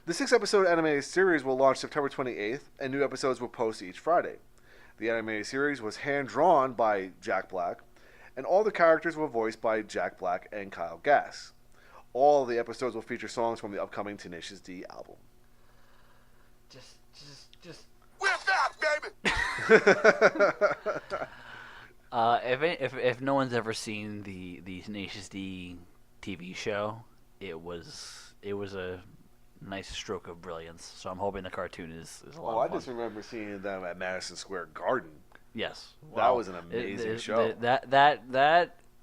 The 6-episode animated series will launch September 28th, and new episodes will post each Friday. The animated series was hand-drawn by Jack Black, and all the characters were voiced by Jack Black and Kyle Gass. All of the episodes will feature songs from the upcoming Tenacious D album. Just. We're back, baby! If no one's ever seen the Tenacious D TV show, it was a nice stroke of brilliance. So I'm hoping the cartoon is a lot of fun. I just remember seeing them at Madison Square Garden. Yes, That was an amazing show.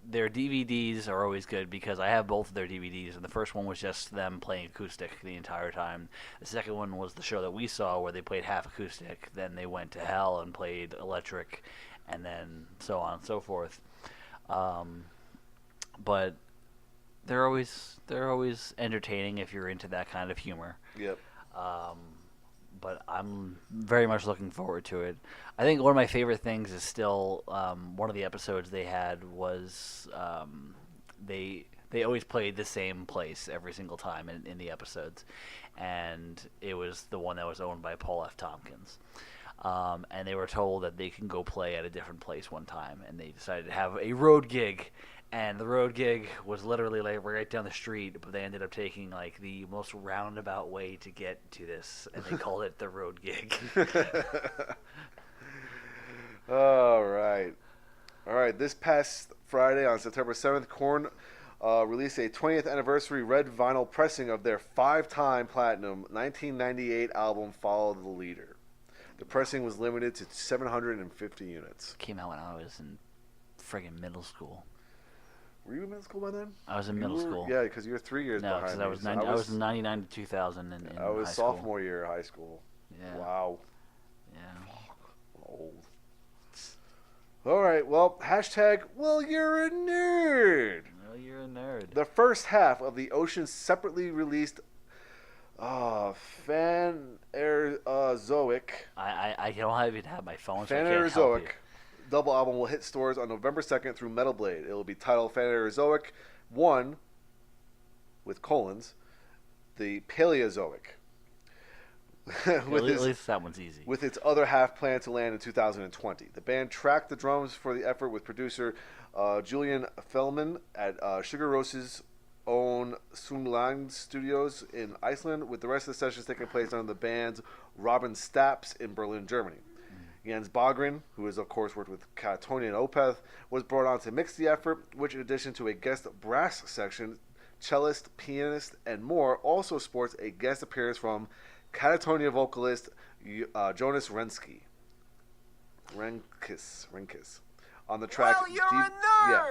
Their DVDs are always good because I have both of their DVDs, and the first one was just them playing acoustic the entire time. The second one was the show that we saw where they played half acoustic, then they went to hell and played electric, and then so on and so forth. But they're always entertaining if you're into that kind of humor. Yep. But I'm very much looking forward to it. I think one of my favorite things is still one of the episodes they had was they always played the same place every single time in the episodes, and it was the one that was owned by Paul F. Tompkins. And they were told that they can go play at a different place one time, and they decided to have a road gig. And the road gig was literally like right down the street, but they ended up taking like the most roundabout way to get to this, and they called it the road gig. All right. This past Friday on September 7th, Korn released a 20th anniversary red vinyl pressing of their 5-time platinum 1998 album Follow the Leader. The pressing was limited to 750 units. Came out when I was in friggin' middle school. Were you in middle school by then? I was in middle school. Yeah, because you're 3 years behind me. No, because I was 99 to 2000 in I was high sophomore year of high school. Yeah. Wow. Yeah. Old. All right, well, hashtag, well, you're a nerd. Well, you're a nerd. The first half of the Ocean separately released Phanerozoic. I don't even have my phone, so I can't help you. Phanerozoic double album will hit stores on November 2nd through Metal Blade. It will be titled Phanerozoic 1 with colons, the Paleozoic. At least that one's easy. With its other half planned to land in 2020. The band tracked the drums for the effort with producer Julian Fellman at Sugar Rose's own Sumlang Studios in Iceland, with the rest of the sessions taking place under the band's Robin Staps in Berlin, Germany. Jens Bogren, who has of course worked with Catatonia and Opeth, was brought on to mix the effort, which in addition to a guest brass section, cellist, pianist, and more, also sports a guest appearance from Catatonia vocalist Jonas Renkis on the track. Well, you're a nerd! Yeah.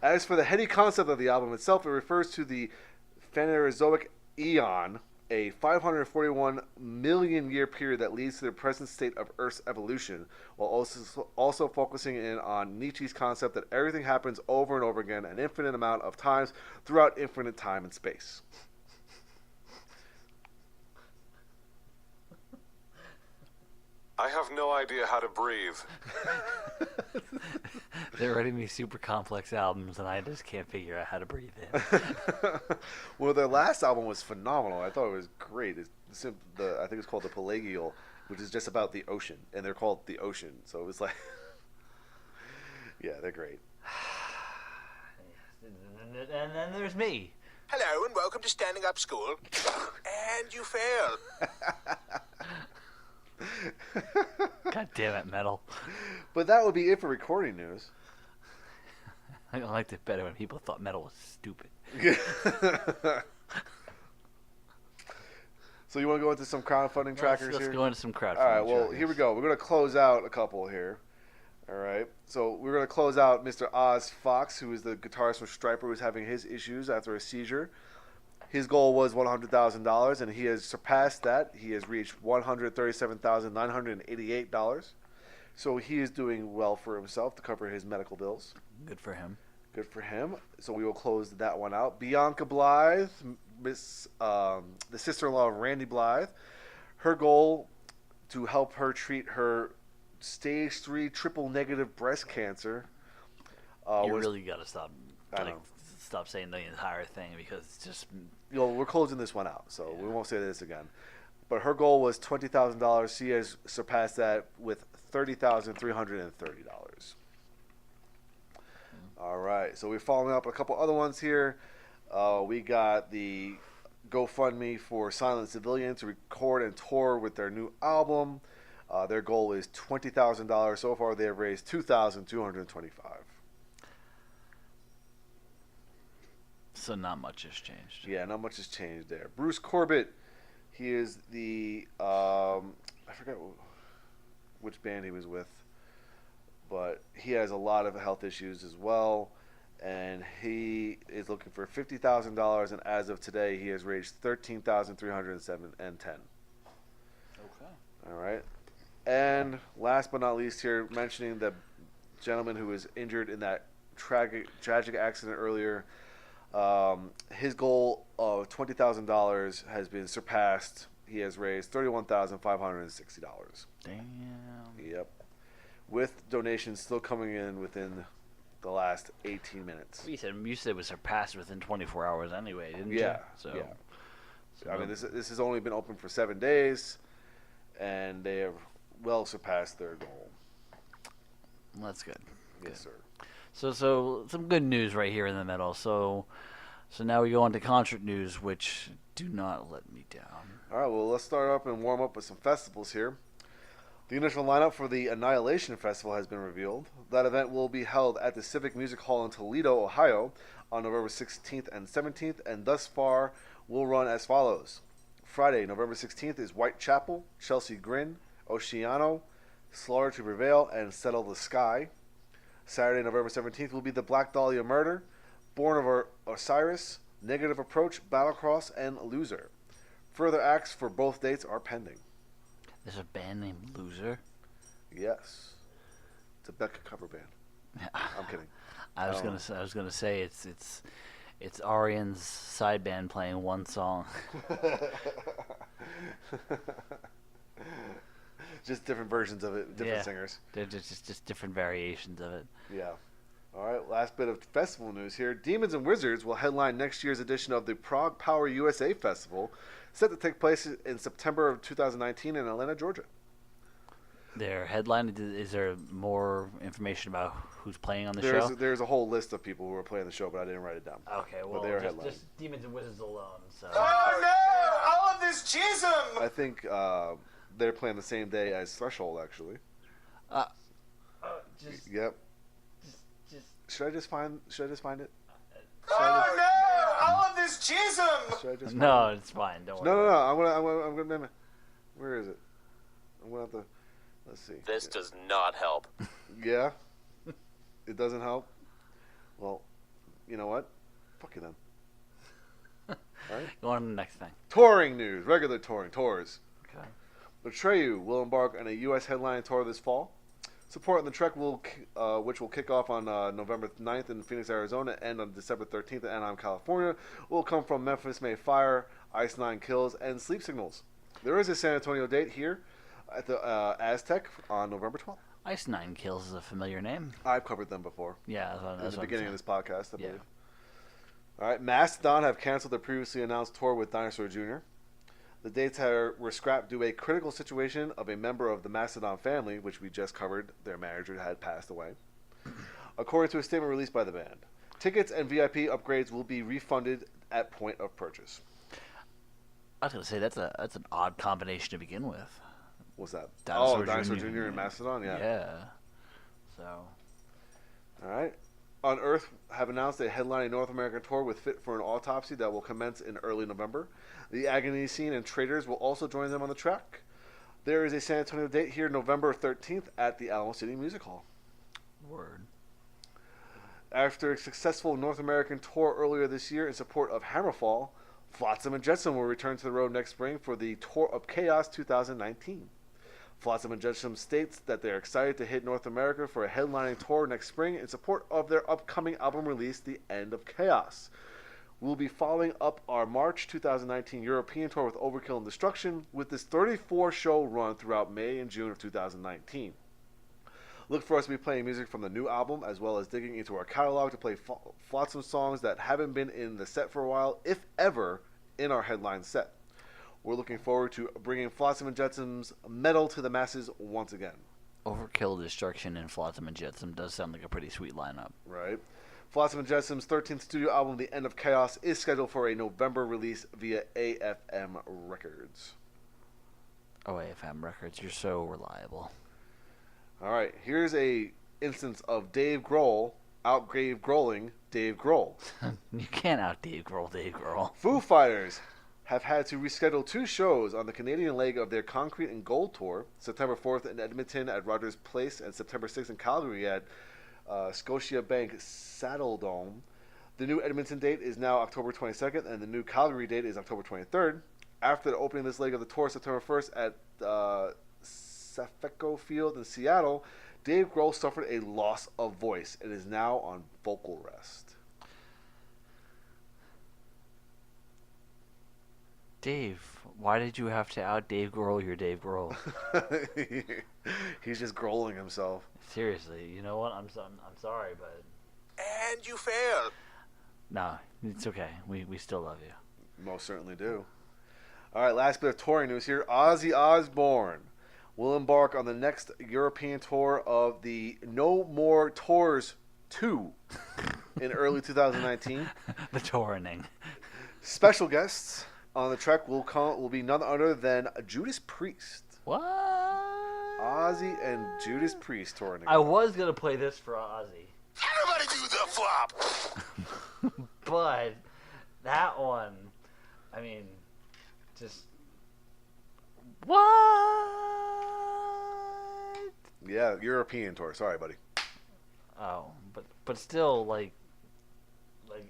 As for the heady concept of the album itself, it refers to the Phanerozoic Eon, a 541 million year period that leads to the present state of Earth's evolution, while also focusing in on Nietzsche's concept that everything happens over and over again an infinite amount of times throughout infinite time and space. I have no idea how to breathe. They're writing me super complex albums, and I just can't figure out how to breathe in. Well, their last album was phenomenal. I thought it was great. I think it's called The Pelagial, which is just about the ocean, and they're called The Ocean. So it was like, yeah, they're great. And then there's me. Hello and welcome to Standing Up School. And you fail. God damn it, metal. But that would be it for recording news. I liked it better when people thought metal was stupid. So you want to go into some crowdfunding trackers Let's here? go into some crowdfunding All right, well, trackers. here we go. We're going to close out a couple here. All right. So we're going to close out Mr. Oz Fox, who is the guitarist from Stryper, who's having his issues after a seizure. His goal was $100,000, and he has surpassed that. He has reached $137,988. So he is doing well for himself to cover his medical bills. Good for him. Good for him. So we will close that one out. Bianca Blythe, the sister-in-law of Randy Blythe, her goal to help her treat her stage 3 triple negative breast cancer. You really got to stop. I know. Stop saying the entire thing because it's just. We're closing this one out, so we won't say this again. But her goal was $20,000. She has surpassed that with $30,330. All right, so we're following up a couple other ones here. We got the GoFundMe for Silent Civilian to record and tour with their new album. Their goal is $20,000. So far, they have raised $2,225. So not much has changed. Yeah, not much has changed there. Bruce Corbett, he is the I forget which band he was with, but he has a lot of health issues as well, and he is looking for $50,000. And as of today, he has raised $13,310. Okay. All right. And last but not least, here mentioning the gentleman who was injured in that tragic accident earlier. His goal of $20,000 has been surpassed. He has raised $31,560. Damn. Yep. With donations still coming in within the last 18 minutes. You said it was surpassed within 24 hours anyway, didn't you? Yeah. So, yeah. I mean, this has only been open for 7 days, and they have well surpassed their goal. That's good. Yes, sir. So some good news right here in the middle. So now we go on to concert news, which do not let me down. All right, well, let's start up and warm up with some festivals here. The initial lineup for the Annihilation Festival has been revealed. That event will be held at the Civic Music Hall in Toledo, Ohio, on November 16th and 17th, and thus far will run as follows. Friday, November 16th is Whitechapel, Chelsea Grin, Oceano, Slaughter to Prevail, and Settle the Sky. Saturday, November 17th will be the Black Dahlia Murder, Born of Osiris, Negative Approach, Battlecross, and Loser. Further acts for both dates are pending. There's a band named Loser? Yes. It's a Becca cover band. I'm kidding. I was gonna say it's Arian's side band playing one song. Just different versions of it, different singers. They're just different variations of it. Yeah. All right, last bit of festival news here. Demons and Wizards will headline next year's edition of the Prague Power USA Festival, set to take place in September of 2019 in Atlanta, Georgia. Their headline, is there more information about who's playing on the show? There's a whole list of people who are playing the show, but I didn't write it down. Okay, well, just Demons and Wizards alone. So. Oh no! All of this jism! I think they're playing the same day as Threshold, actually. Yep. Should I just find it? Oh no! All of this jism! Should I just No, it's fine. Don't worry. No. I'm gonna. Where is it? I'm gonna have to. Let's see. This does not help. Yeah. It doesn't help. Well, you know what? Fuck you then. All right. Go on to the next thing. Touring news. Regular touring. Tours. Okay. Betrayu will embark on a U.S. headline tour this fall. Support on the trek which will kick off on November 9th in Phoenix, Arizona, and on December 13th in Anaheim, California, will come from Memphis May Fire, Ice Nine Kills, and Sleep Signals. There is a San Antonio date here at the Aztec on November 12th. Ice Nine Kills is a familiar name. I've covered them before. Yeah, at the beginning of this podcast, I believe. Yeah. All right, Mastodon have canceled their previously announced tour with Dinosaur Jr. The dates were scrapped due to a critical situation of a member of the Mastodon family, which we just covered. Their manager had passed away. According to a statement released by the band, tickets and VIP upgrades will be refunded at point of purchase. I was going to say, that's an odd combination to begin with. What's that? Dinosaur Jr. and Mastodon, yeah. Yeah. So. All right. Unearth have announced a headlining North American tour with Fit for an Autopsy that will commence in early November. The Agony Scene and Traders will also join them on the track. There is a San Antonio date here, November 13th, at the Alamo City Music Hall. Word. After a successful North American tour earlier this year in support of Hammerfall, Flotsam and Jetsam will return to the road next spring for the Tour of Chaos 2019. Flotsam and Jetsam states that they're excited to hit North America for a headlining tour next spring in support of their upcoming album release, The End of Chaos. We'll be following up our March 2019 European tour with Overkill and Destruction with this 34-show run throughout May and June of 2019. Look for us to be playing music from the new album, as well as digging into our catalog to play Flotsam songs that haven't been in the set for a while, if ever, in our headline set. We're looking forward to bringing Flotsam and Jetsam's metal to the masses once again. Overkill, Destruction, and Flotsam and Jetsam does sound like a pretty sweet lineup. Right. Flotsam and Jetsam's 13th studio album, The End of Chaos, is scheduled for a November release via AFM Records. Oh, AFM Records, you're so reliable. All right, here's a instance of Dave Grohl out-Dave Grohling Dave Grohl. You can't out Dave Grohl, Dave Grohl. Foo Fighters have had to reschedule 2 shows on the Canadian leg of their Concrete and Gold tour, September 4th in Edmonton at Rogers Place and September 6th in Calgary at Scotiabank Saddledome. The new Edmonton date is now October 22nd, and the new Calgary date is October 23rd. After the opening of this leg of the tour, September 1st at Safeco Field in Seattle, Dave Grohl suffered a loss of voice and is now on vocal rest. Dave, why did you have to out Dave Grohl your Dave Grohl? He's just growling himself. Seriously, you know what? I'm sorry, but... And you fail. No, it's okay. We still love you. Most certainly do. All right, last bit of touring news here. Ozzy Osbourne will embark on the next European tour of the No More Tours 2 in early 2019. The touring. Special guests on the trek will be none other than Judas Priest. What? Ozzy and Judas Priest touring. I was going to play this for Ozzy. Everybody do the flop. But that one, I mean, just... What? Yeah, European tour. Sorry, buddy. Oh, but still, like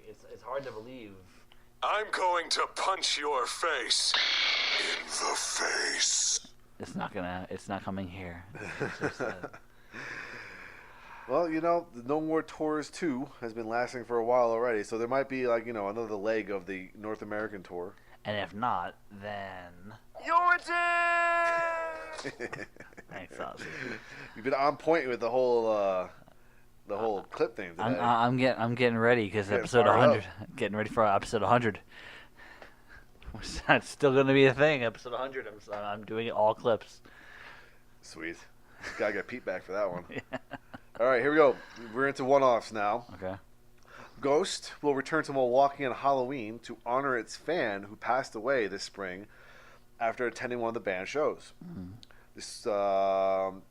it's hard to believe. I'm going to punch your face in the face. It's not coming here. Well, you know, the No More Tours 2 has been lasting for a while already, so there might be, like, you know, another leg of the North American tour. And if not, then... You're dead! Thanks, Ozzy. You've been on point with the whole clip thing today. I'm getting ready because Getting episode fired 100. up. Getting ready for episode 100. That's still going to be a thing. Episode 100. I'm doing it all clips. Sweet. Gotta get Pete back for that one. Yeah. All right, here we go. We're into one-offs now. Okay. Ghost will return to Milwaukee on Halloween to honor its fan who passed away this spring after attending one of the band's shows. Mm-hmm.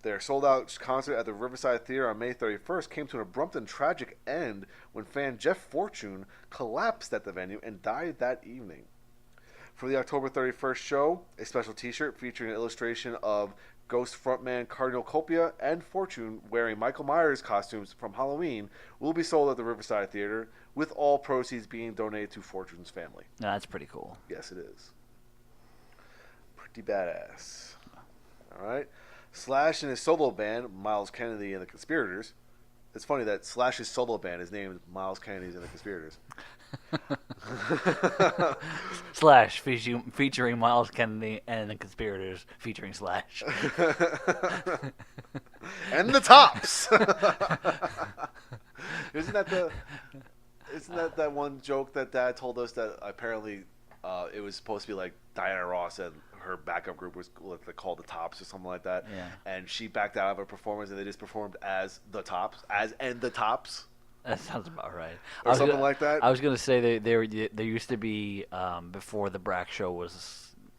Their sold-out concert at the Riverside Theater on May 31st came to an abrupt and tragic end when fan Jeff Fortune collapsed at the venue and died that evening. For the October 31st show, a special t-shirt featuring an illustration of Ghost frontman Cardinal Copia and Fortune wearing Michael Myers costumes from Halloween will be sold at the Riverside Theater, with all proceeds being donated to Fortune's family. No, that's pretty cool. Yes, it is. Pretty badass. All right. Slash and his solo band, Miles Kennedy and the Conspirators. It's funny that Slash's solo band is named Miles Kennedy's and the Conspirators. Slash featuring Miles Kennedy and the Conspirators featuring Slash. And the Tops. Isn't that one joke that Dad told us that apparently it was supposed to be like Diana Ross and her backup group was called the Tops or something like that. Yeah. And she backed out of a performance and they just performed as the Tops, the Tops. That sounds about right. Or something like that. I was going to say there used to be before the Brack Show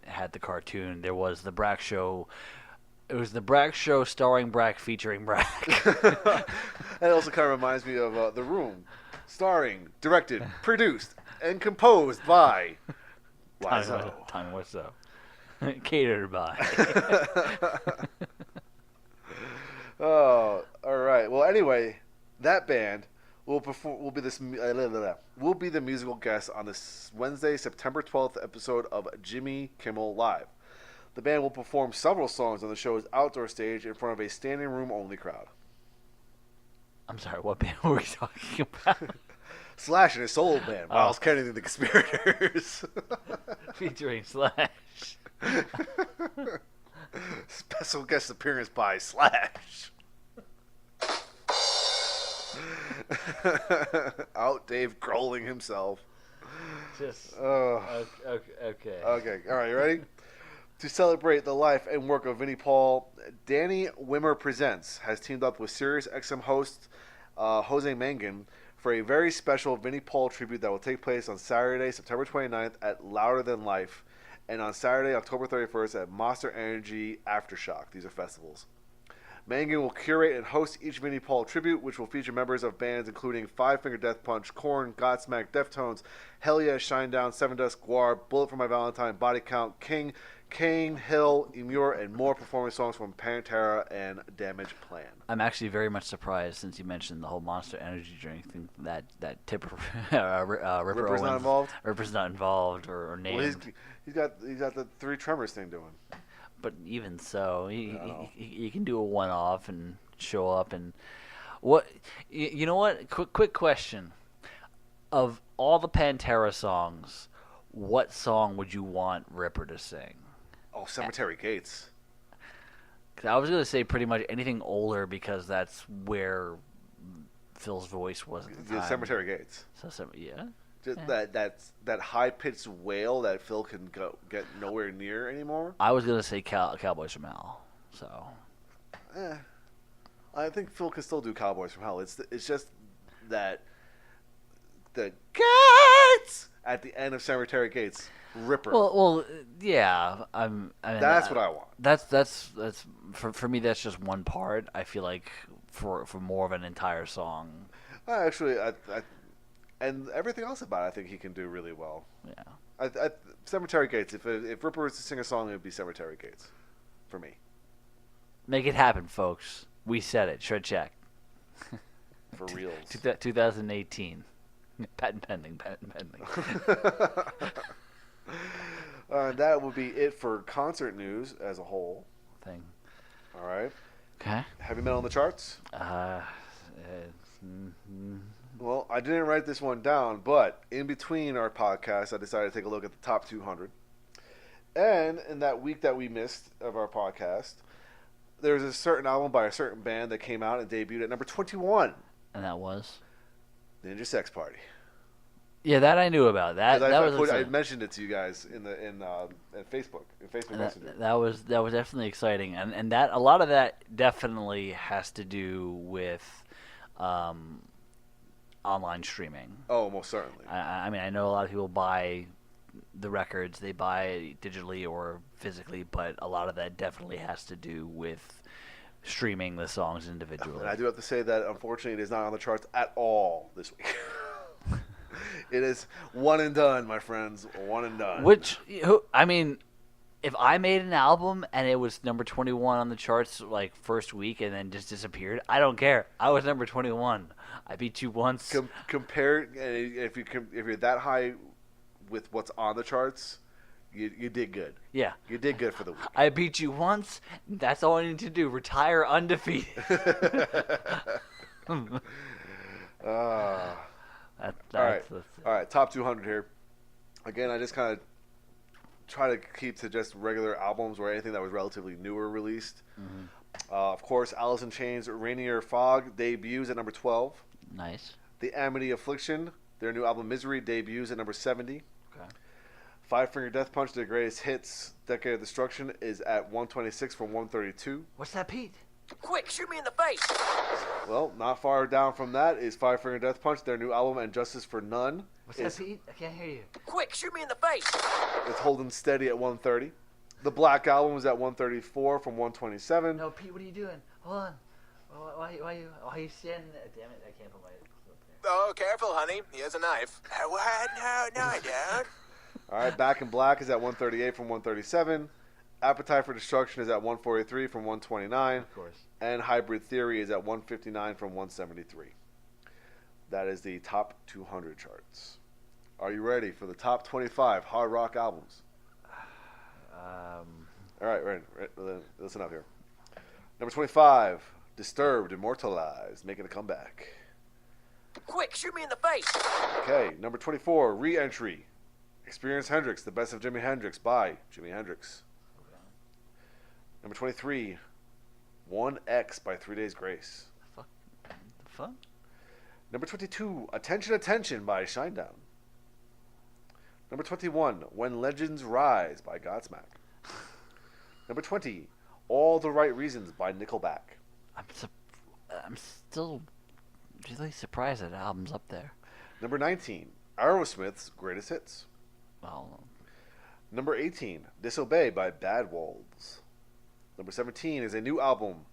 had the cartoon. There was the Brack Show. It was the Brack Show starring Brack featuring Brack. That also kind of reminds me of The Room, starring, directed, produced, and composed by Wiseau. Tommy Wiseau. Catered by. Oh, all right. Well, anyway, that band will be the musical guest on this Wednesday, September 12th episode of Jimmy Kimmel Live. The band will perform several songs on the show's outdoor stage in front of a standing room only crowd. I'm sorry, what band were we talking about? Slash and his solo band, Miles Kennedy and the Conspirators. Featuring Slash. Special guest appearance by Slash. Out Dave Grohling himself. Just Oh. okay. Okay, all right, you ready? To celebrate the life and work of Vinny Paul, Danny Wimmer Presents has teamed up with Sirius XM host Jose Mangin for a very special Vinny Paul tribute that will take place on Saturday, September 29th at Louder Than Life, and on Saturday, October 31st at Monster Energy Aftershock. These are festivals. Mangin will curate and host each Vinny Paul tribute, which will feature members of bands including Five Finger Death Punch, Korn, Godsmack, Deftones, Hell Yeah, Shinedown, Seven Dust, Guar, Bullet for My Valentine, Body Count, King, Kane, Hill, Emure, and more performing songs from Pantera and Damage Plan. I'm actually very much surprised since you mentioned the whole Monster Energy drink thing that Tipper Ripper's not involved? Ripper's not involved or named. Well, he's got the Three Tremors thing doing. But even so, you can do a one-off and show up and what? You know what? Quick question: of all the Pantera songs, what song would you want Ripper to sing? Oh, Cemetery Gates. 'Cause I was gonna say pretty much anything older because that's where Phil's voice was at the time. Cemetery Gates. Yeah. Just that high pitched wail that Phil can get nowhere near anymore. I was gonna say Cowboys from Hell. So. I think Phil can still do Cowboys from Hell. It's just that the Gates at the end of Cemetery Gates, Ripper. Well, yeah. I mean, that's what I want. That's for me. That's just one part. I feel like for more of an entire song. Actually, and everything else about it, I think he can do really well. Yeah. Cemetery Gates. If Ripper was to sing a song, it would be Cemetery Gates, for me. Make it happen, folks. We said it. Shred check. For reals. 2018. Patent pending. That would be it for concert news as a whole. Thing. All right. Okay. Heavy metal on the charts? Well, I didn't write this one down, but in between our podcast, I decided to take a look at the top 200. And in that week that we missed of our podcast, there was a certain album by a certain band that came out and debuted at number 21. And that was? Ninja Sex Party. Yeah, that I knew about. I mentioned it to you guys in Facebook, Messenger. That was definitely exciting, and that a lot of that definitely has to do with online streaming. Oh, most certainly. I mean, I know a lot of people buy the records, they buy digitally or physically, but a lot of that definitely has to do with streaming the songs individually. And I do have to say that, unfortunately, it is not on the charts at all this week. It is one and done, my friends. One and done. I mean, if I made an album and it was number 21 on the charts like first week and then just disappeared, I don't care. I was number 21. I beat you once. Compare if you're that high with what's on the charts, you did good. Yeah, you did good for the week. I beat you once. That's all I need to do. Retire undefeated. All right. Top 200 here. Again, I just kind of try to keep to just regular albums or anything that was relatively newer released. Mm-hmm. Of course, Alice in Chains' Rainier Fog debuts at number 12. Nice. The Amity Affliction, their new album Misery, debuts at number 70. Okay. Five Finger Death Punch, their greatest hits, Decade of Destruction, is at 126 from 132. What's that, Pete? Quick, shoot me in the face! Well, not far down from that is Five Finger Death Punch, their new album, And Justice for None. What's that, Pete? I can't hear you. Quick, shoot me in the face! It's holding steady at 130. The Black Album is at 134 from 127. No, Pete, what are you doing? Hold on. Why are you standing there? Damn it, I can't put my foot there. Oh, careful, honey. He has a knife. What? No, I don't. All right, Back in Black is at 138 from 137. Appetite for Destruction is at 143 from 129. Of course. And Hybrid Theory is at 159 from 173. That is the top 200 charts. Are you ready for the top 25 hard rock albums? All right, listen up here. Number 25, Disturbed, Immortalized, making a comeback. Quick, shoot me in the face! Okay, number 24, Re-Entry, Experience Hendrix, The Best of Jimi Hendrix by Jimi Hendrix. Okay. Number 23, 1X by 3 Days Grace. The fuck? Number 22, Attention Attention by Shinedown. Number 21, When Legends Rise by Godsmack. Number 20, All the Right Reasons by Nickelback. I'm still really surprised that album's up there. Number 19, Aerosmith's Greatest Hits. Well, Number 18, Disobey by Bad Wolves. Number 17 is a new album,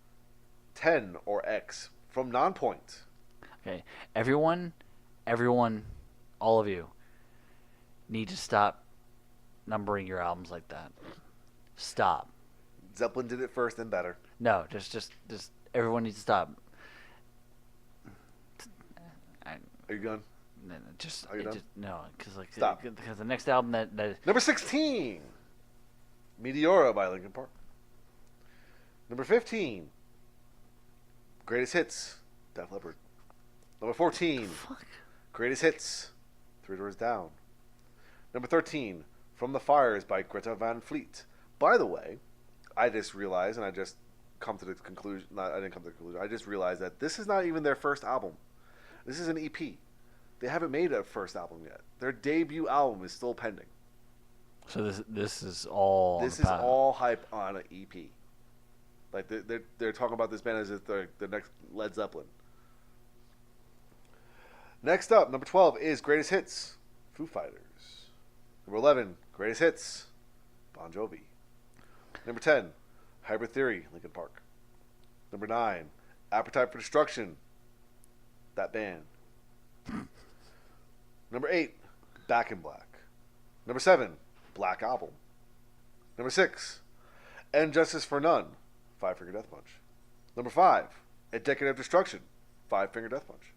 10 or X, from Nonpoint. okay, everyone, all of you, need to stop numbering your albums like that. Stop. Zeppelin did it first and better. No, just everyone needs to stop. Are you done? Are you done? No, because Stop. Because the next album that Number 16, Meteora by Linkin Park. Number 15, Greatest Hits, Def Leppard. Number 14, Greatest Hits, Three Doors Down. Number 13, From the Fires by Greta Van Fleet. By the way, I just realized, and I just come to the conclusion, I didn't come to the conclusion, I just realized that this is not even their first album. This is an EP. They haven't made a first album yet. Their debut album is still pending. So this is all This is all hype on an EP. Like they're talking about this band as if they're the next Led Zeppelin. Next up, number 12 is Greatest Hits, Foo Fighters. Number 11, Greatest Hits, Bon Jovi. Number 10, Hybrid Theory, Linkin Park. Number 9, Appetite for Destruction, that band. Number 8, Back in Black. Number 7, Black Album. Number 6, And Justice for None, Five Finger Death Punch. Number 5, A Decade of Destruction, Five Finger Death Punch.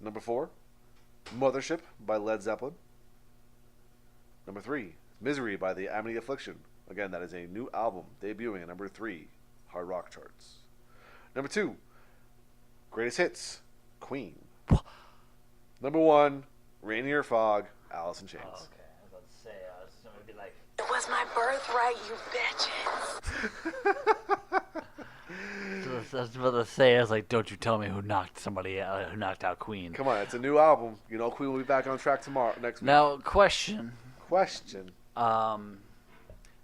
Number 4, Mothership by Led Zeppelin. Number 3, Misery by the Amity Affliction. Again, that is a new album debuting at number 3, Hard Rock Charts. Number 2, Greatest Hits, Queen. Number 1, Rainier Fog, Alice in Chains. Oh, okay, I was about to say, I was going to be like, It was my birthright, you bitches. I was about to say, I was like, don't you tell me who knocked out Queen. Come on, it's a new album. You know Queen will be back on track next week. Now, question.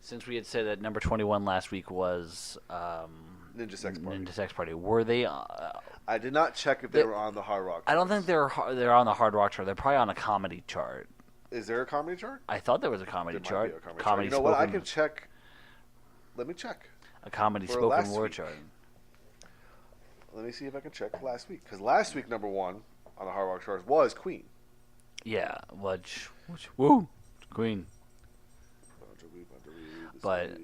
Since we had said that number 21 last week was Ninja Sex Party. Ninja Sex Party, were they? I did not check if they were on the Hard Rock. I don't charts. think they're on the Hard Rock chart. They're probably on a comedy chart. Is there a comedy chart? I thought there was a comedy There chart. might be a comedy chart. You know what? I can check. Let me check. A comedy For spoken last word week. chart. Let me see if I can check last week. Because last week, number 1 on the Hard Rock charts was Queen. Yeah, which woo, Queen. But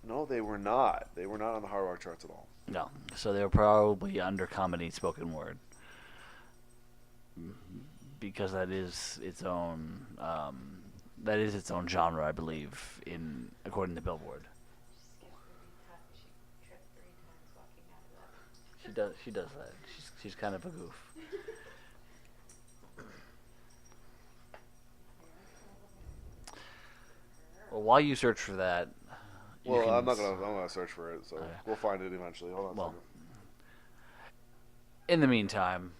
no, they were not. They were not on the Hard Rock charts at all. no, so they were probably under comedy spoken word because that is its own genre, I believe, according to Billboard. She does that. She's kind of a goof. Well, while you search for that, Well, I'm gonna search for it, so we'll find it eventually. Hold on. Well, in the meantime,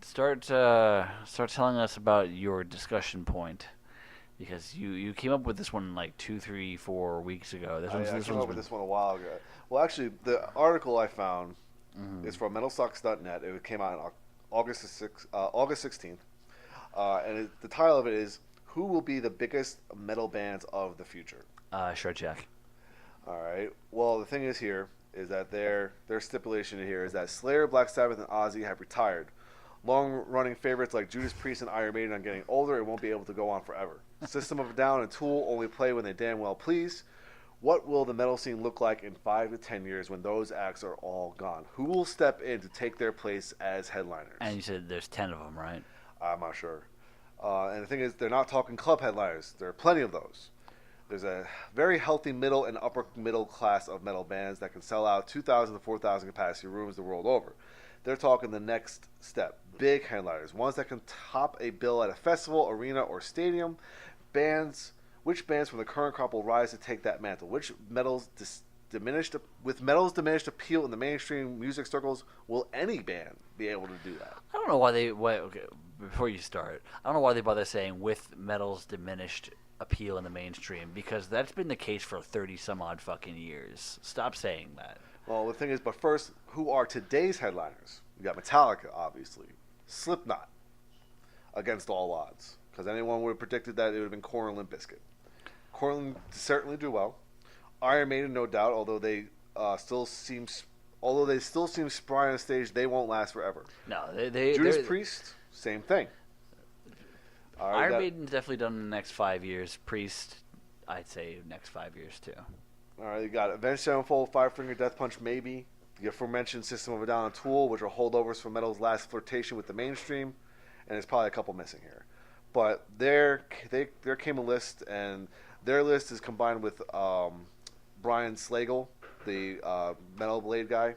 start telling us about your discussion point, because you came up with this one like 2, 3, 4 weeks ago. I came up with this one a while ago. Well, actually, the article I found is from MetalSucks.net. It came out on August 16th, and the title of it is "Who Will Be the Biggest Metal Bands of the Future?" Sure, Jack. All right. Well, the thing is here is that their stipulation here is that Slayer, Black Sabbath, and Ozzy have retired. Long-running favorites like Judas Priest and Iron Maiden are getting older and won't be able to go on forever. System of a Down and Tool only play when they damn well please. What will the metal scene look like in 5 to 10 years when those acts are all gone? Who will step in to take their place as headliners? And you said there's 10 of them, right? I'm not sure. And the thing is, they're not talking club headliners. There are plenty of those. There's a very healthy middle and upper middle class of metal bands that can sell out 2,000 to 4,000 capacity rooms the world over. They're talking the next step. Big headliners. Ones that can top a bill at a festival, arena, or stadium. Which bands from the current crop will rise to take that mantle? Which metal metal's diminished appeal in the mainstream music circles, will any band be able to do that? I don't know why they. Okay, before you start, I don't know why they bother saying with metal's diminished appeal in the mainstream, because that's been the case for 30 some odd fucking years. Stop saying that. Well, the thing is, but first, who are today's headliners? You got Metallica, obviously. Slipknot, against all odds. Because anyone would have predicted that it would have been Korn and Limp Bizkit. Korn certainly do well. Iron Maiden, no doubt, although they still seem spry on stage, they won't last forever. No, Judas Priest, same thing. Iron Maiden's definitely done in the next 5 years. Priest, I'd say next 5 years too. All right, you got Avenged Sevenfold, Five Finger Death Punch, maybe. The aforementioned System of a Down and Tool, which are holdovers from metal's last flirtation with the mainstream, and there's probably a couple missing here. But there came a list, and their list is combined with Brian Slagle, the Metal Blade guy.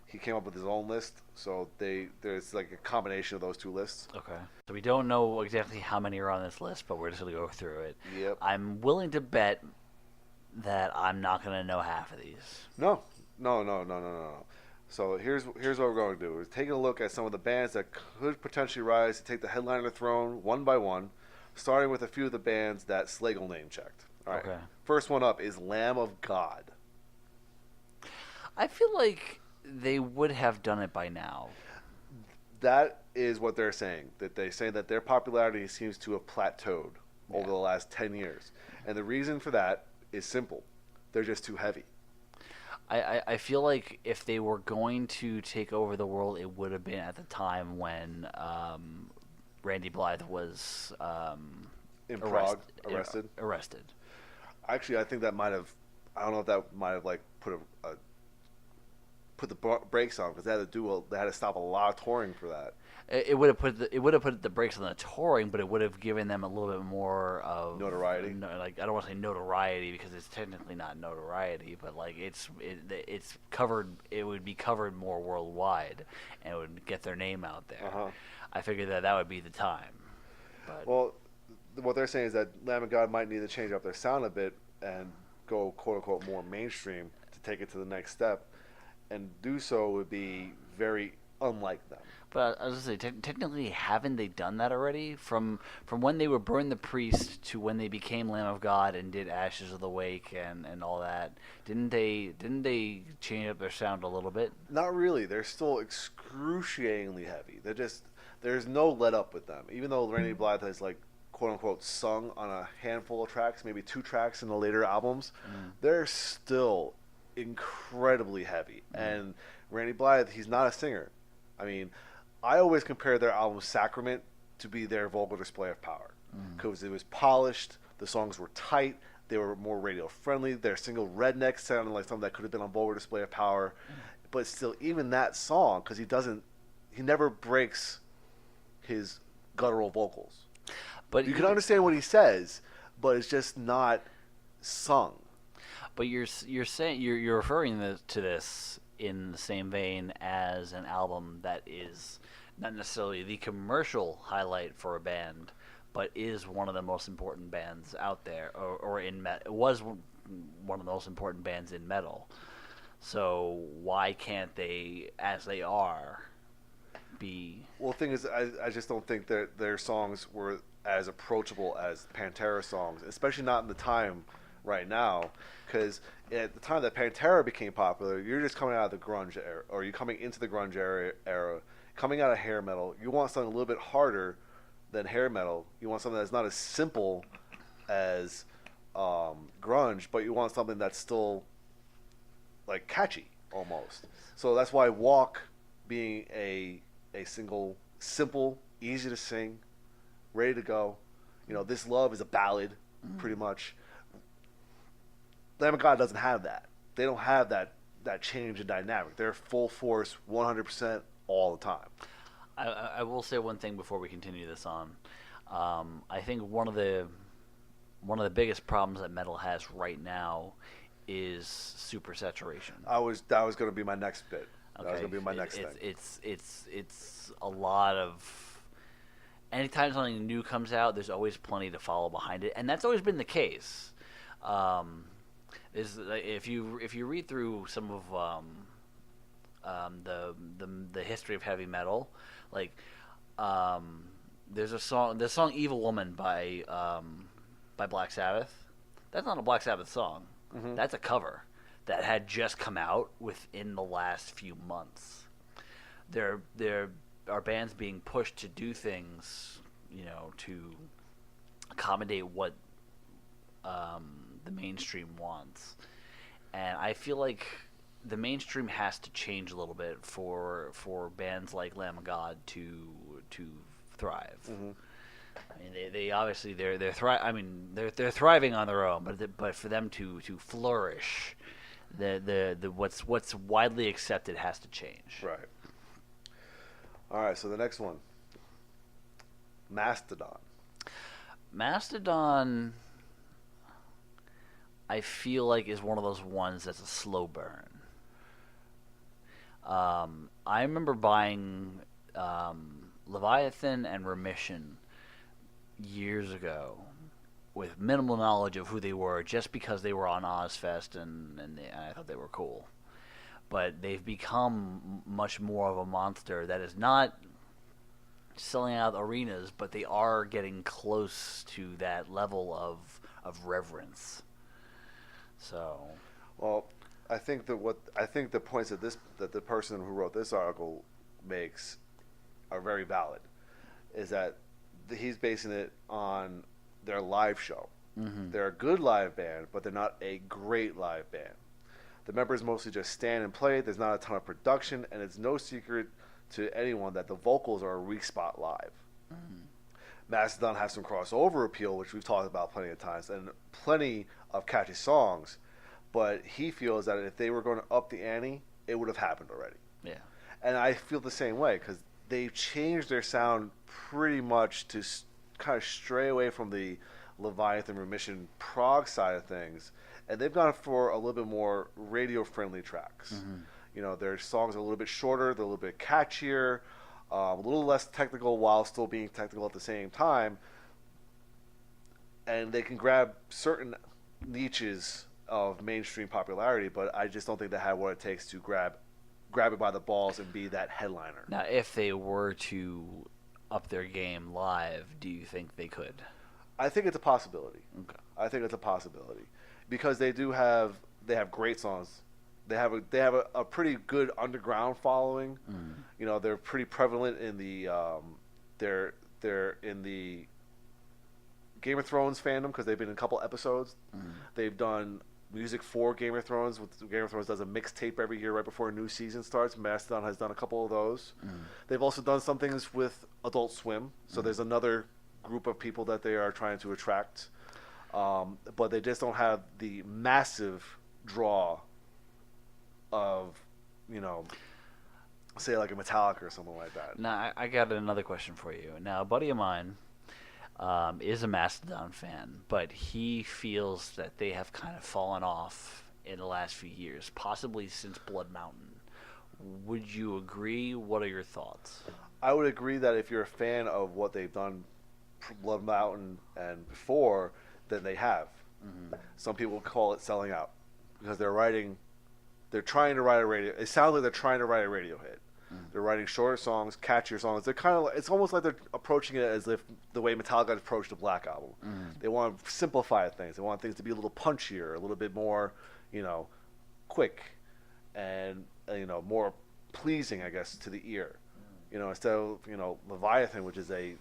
He came up with his own list, so there's like a combination of those two lists. Okay. So we don't know exactly how many are on this list, but we're just going to go through it. Yep. I'm willing to bet that I'm not going to know half of these. No. So here's what we're going to do. We're taking a look at some of the bands that could potentially rise to take the headliner throne one by one, starting with a few of the bands that Slagle name checked. All right. Okay. First one up is Lamb of God. I feel like they would have done it by now. That is what they're saying. That they say that their popularity seems to have plateaued over the last 10 years. And the reason for that is simple. They're just too heavy. I feel like if they were going to take over the world, it would have been at the time when Randy Blythe was arrested. Actually, I think that might have. I don't know if that might have like put the brakes on, because they had to stop a lot of touring for that. It would have put the brakes on the touring, but it would have given them a little bit more of notoriety. I don't want to say notoriety because it's technically not notoriety, but like it's covered. It would be covered more worldwide, and it would get their name out there. Uh-huh. I figured that would be the time. But well, what they're saying is that Lamb of God might need to change up their sound a bit and go quote unquote more mainstream to take it to the next step, and do so would be very unlike them. But I was going to say, technically, haven't they done that already? From when they were Burn the Priest to when they became Lamb of God and did Ashes of the Wake and all that, didn't they change up their sound a little bit? Not really. They're still excruciatingly heavy. There's no let up with them. Even though Randy Blythe has like quote unquote sung on a handful of tracks, maybe 2 tracks in the later albums, they're still incredibly heavy. And Randy Blythe, he's not a singer. I mean, I always compare their album Sacrament to be their vocal display of power, because it was polished, the songs were tight, they were more radio friendly. Their single Redneck sounded like something that could have been on vocal display of power, but still, even that song, because he never breaks his guttural vocals. But you can understand what he says, but it's just not sung. But you're saying you're referring to this in the same vein as an album that is not necessarily the commercial highlight for a band, but is one of the most important bands out there, or it was one of the most important bands in metal. So why can't they, as they are, be? Well, the thing is, I just don't think that their songs were as approachable as Pantera songs, especially not in the time right now, because at the time that Pantera became popular, you're just coming out of the grunge era, or you're coming into the grunge era, coming out of hair metal. You want something a little bit harder than hair metal. You want something that's not as simple as grunge, but you want something that's still like catchy almost. So that's why Walk, being a single, simple, easy to sing, ready to go. This Love is a ballad, pretty much. Lamb of God doesn't have that. They don't have that change in dynamic. They're full force, 100% all the time. I will say one thing before we continue this on. I think one of the biggest problems that metal has right now is supersaturation. That was going to be my next bit. Okay. That was going to be my next thing. It's a lot of. Anytime something new comes out, there's always plenty to follow behind it, and that's always been the case. is if you read through some of the history of heavy metal, like there's a song, the song "Evil Woman" by Black Sabbath. That's not a Black Sabbath song. Mm-hmm. That's a cover that had just come out within the last few months. There are bands being pushed to do things, to accommodate what the mainstream wants, and I feel like the mainstream has to change a little bit for bands like Lamb of God to thrive. Mm-hmm. I mean, they obviously they're they're thriving on their own, but for them to flourish, the what's widely accepted has to change. Right. All right. So the next one, Mastodon. Mastodon, I feel like, is one of those ones that's a slow burn. I remember buying Leviathan and Remission years ago with minimal knowledge of who they were, just because they were on Ozfest and I thought they were cool. But they've become much more of a monster that is not selling out arenas, but they are getting close to that level of reverence. So, well, I think the points that the person who wrote this article makes are very valid. Is that he's basing it on their live show. mm-hmm. They're a good live band, but they're not a great live band. The members mostly just stand and play. There's not a ton of production, and it's no secret to anyone that the vocals are a weak spot live. Mm. Mastodon has some crossover appeal, which we've talked about plenty of times, and plenty of catchy songs, but he feels that if they were going to up the ante, it would have happened already. Yeah. And I feel the same way, because they've changed their sound pretty much to kind of stray away from the Leviathan Remission prog side of things, and they've gone for a little bit more radio-friendly tracks. Mm-hmm. Their songs are a little bit shorter, they're a little bit catchier, a little less technical while still being technical at the same time, and they can grab certain niches of mainstream popularity, but I just don't think they have what it takes to grab it by the balls and be that headliner. Now, if they were to up their game live, do you think they could? I think it's a possibility. Okay. I think it's a possibility because they have great songs. They have a pretty good underground following. Mm. They're pretty prevalent in the they're in the Game of Thrones fandom because they've been in a couple episodes. Mm. They've done music for Game of Thrones. Game of Thrones does a mixtape every year right before a new season starts. Mastodon has done a couple of those. Mm. They've also done some things with Adult Swim. So there's another group of people that they are trying to attract. But they just don't have the massive draw of, say like a Metallica or something like that. Now, I got another question for you. Now, a buddy of mine is a Mastodon fan, but he feels that they have kind of fallen off in the last few years, possibly since Blood Mountain. Would you agree? What are your thoughts? I would agree that if you're a fan of what they've done, Blood Mountain and before, then they have. Mm-hmm. Some people call it selling out because they're trying to write a radio. It sounds like they're trying to write a radio hit. Mm-hmm. They're writing shorter songs, catchier songs. They're kind of. It's almost like they're approaching it as if the way Metallica approached the Black Album. Mm-hmm. They want to simplify things. They want things to be a little punchier, a little bit more, quick, and more pleasing, I guess, to the ear. Instead of Leviathan, which is a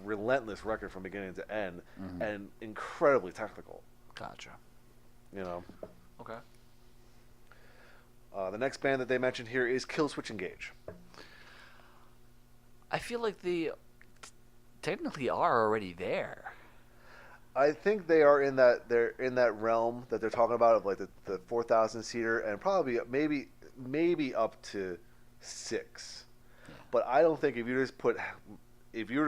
relentless record from beginning to end, mm-hmm. and incredibly technical. Gotcha. Okay. The next band that they mentioned here is Killswitch Engage. I feel like they technically are already there. I think they're in that realm that they're talking about of like the 4,000 seater and probably maybe up to 6. Yeah. But I don't think if you were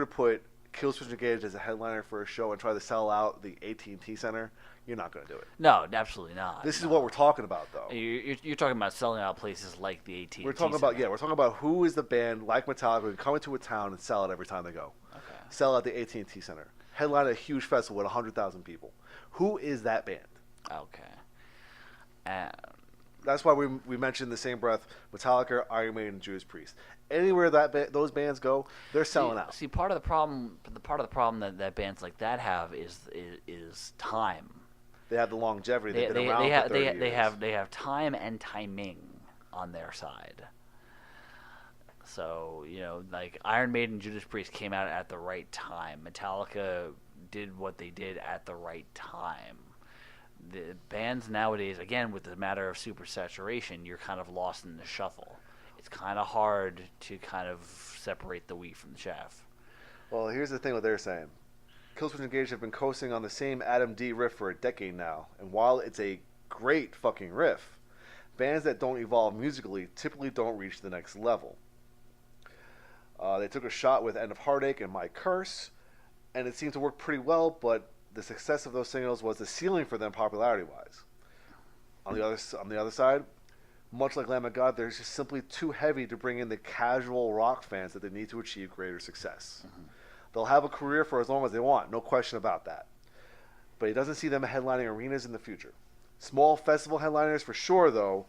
to put Killswitch Engage as a headliner for a show and try to sell out the AT&T Center, you're not going to do it. No, absolutely not. This is what we're talking about, though. You're talking about selling out places like the AT&T. We're talking about who is the band like Metallica who can come into a town and sell it every time they go. Okay. Sell out the AT&T Center. Headline a huge festival with 100,000 people. Who is that band? Okay. That's why we mentioned in the same breath Metallica, Iron Maiden, Judas Priest. Anywhere those bands go, they're selling out. See, part of the problem that bands like that have is time. They have the longevity. They've been around for 30 years. They have time and timing on their side. So, like Iron Maiden, Judas Priest came out at the right time. Metallica did what they did at the right time. The bands nowadays, again, with the matter of super saturation, you're kind of lost in the shuffle. It's kind of hard to kind of separate the wheat from the chaff. Well, here's the thing what they're saying. Killswitch Engage have been coasting on the same Adam D riff for a decade now, and while it's a great fucking riff, bands that don't evolve musically typically don't reach the next level. They took a shot with End of Heartache and My Curse, and it seemed to work pretty well, but the success of those singles was the ceiling for them popularity-wise. On the other side, much like Lamb of God, they're just simply too heavy to bring in the casual rock fans that they need to achieve greater success. Mm-hmm. They'll have a career for as long as they want, no question about that. But he doesn't see them headlining arenas in the future. Small festival headliners for sure, though,